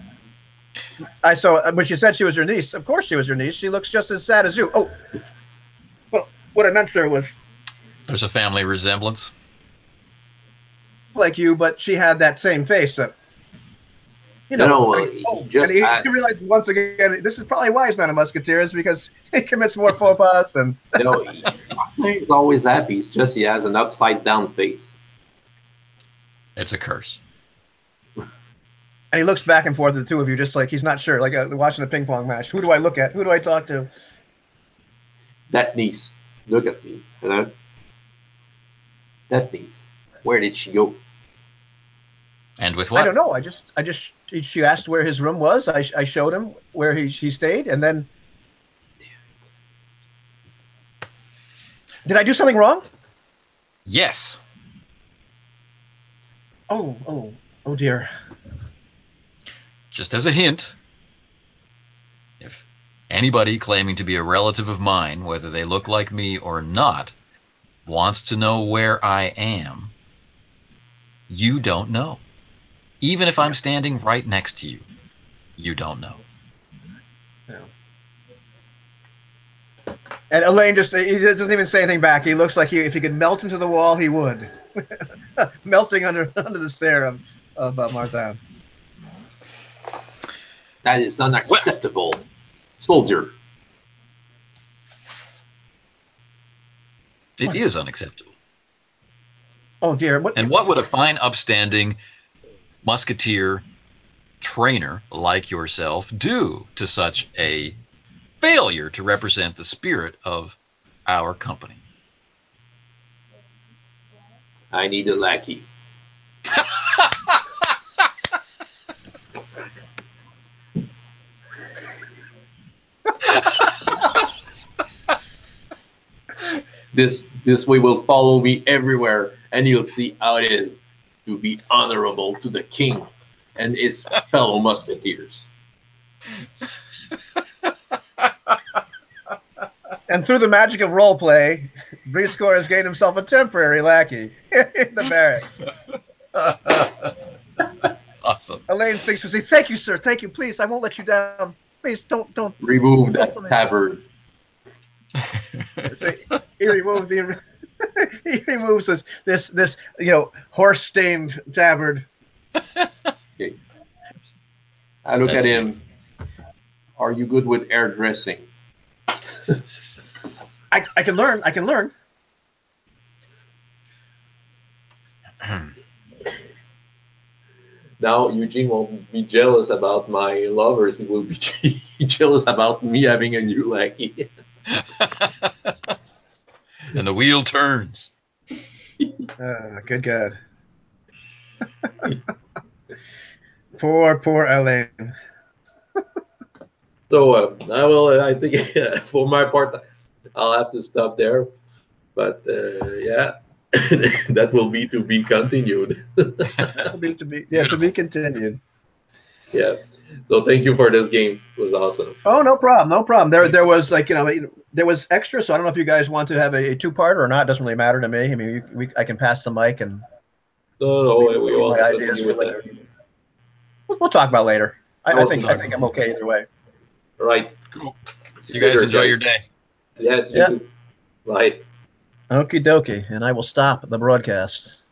Speaker 1: I saw when she said she was your niece. Of course she was your niece. She looks just as sad as you. Oh, well, what I meant there was
Speaker 2: There's a family resemblance.
Speaker 1: like you, but she had that same face. That,
Speaker 3: Just
Speaker 1: and he realizes once again, this is probably why he's not a musketeer, is because he commits more faux pas. And
Speaker 3: he's always happy. It's just he has an upside down face.
Speaker 2: It's a curse.
Speaker 1: he looks back and forth at the two of you, just like he's not sure, like watching a ping pong match. Who do I look at? Who do I talk to?
Speaker 3: That niece, look at me, That niece, where did she go?
Speaker 2: And with what?
Speaker 1: I don't know. She asked where his room was. I showed him where he stayed, and then. Did I do something wrong?
Speaker 2: Yes.
Speaker 1: Oh dear.
Speaker 2: Just as a hint, if anybody claiming to be a relative of mine, whether they look like me or not, wants to know where I am, you don't know. Even if I'm standing right next to you, you don't know.
Speaker 1: Yeah. And Alain he doesn't even say anything back. He looks like if he could melt into the wall, he would. Melting under the stare of Martin.
Speaker 3: That is unacceptable, soldier.
Speaker 2: It is unacceptable.
Speaker 1: Oh dear!
Speaker 2: And what would a fine, upstanding musketeer trainer like yourself do to such a failure to represent the spirit of our company?
Speaker 3: I need a lackey. This way will follow me everywhere, and he'll see how it is to be honorable to the king and his fellow musketeers.
Speaker 1: And through the magic of role play, Breescore has gained himself a temporary lackey in the barracks.
Speaker 2: Awesome.
Speaker 1: Alain speaks to say, "Thank you, sir. Thank you. Please, I won't let you down. Please don't."
Speaker 3: Remove that tabard.
Speaker 1: So he removes this horse stained tabard.
Speaker 3: Okay. I look at him. Are you good with hairdressing?
Speaker 1: I can learn. I can learn.
Speaker 3: Now Eugene won't be jealous about my lovers. He will be jealous about me having a new lackey.
Speaker 2: And the wheel turns.
Speaker 1: Good God. Poor Elaine.
Speaker 3: So I think for my part, I'll have to stop there. But yeah, that will be to be continued.
Speaker 1: To be continued.
Speaker 3: Yeah. So thank you for this game. It was awesome.
Speaker 1: Oh, no problem. There was there was extra. So I don't know if you guys want to have a two-part or not. It doesn't really matter to me. I mean, I can pass the mic and
Speaker 3: No, we want to
Speaker 1: ideas
Speaker 3: continue
Speaker 1: for
Speaker 3: with
Speaker 1: later.
Speaker 3: that.
Speaker 1: We'll talk about later. I
Speaker 3: Okay.
Speaker 1: think I'm okay either way.
Speaker 3: Right.
Speaker 2: Cool.
Speaker 3: See
Speaker 2: You guys
Speaker 3: later,
Speaker 2: enjoy your day.
Speaker 3: Yeah.
Speaker 1: Yeah.
Speaker 3: Too. Bye.
Speaker 1: Okie dokie, and I will stop the broadcast.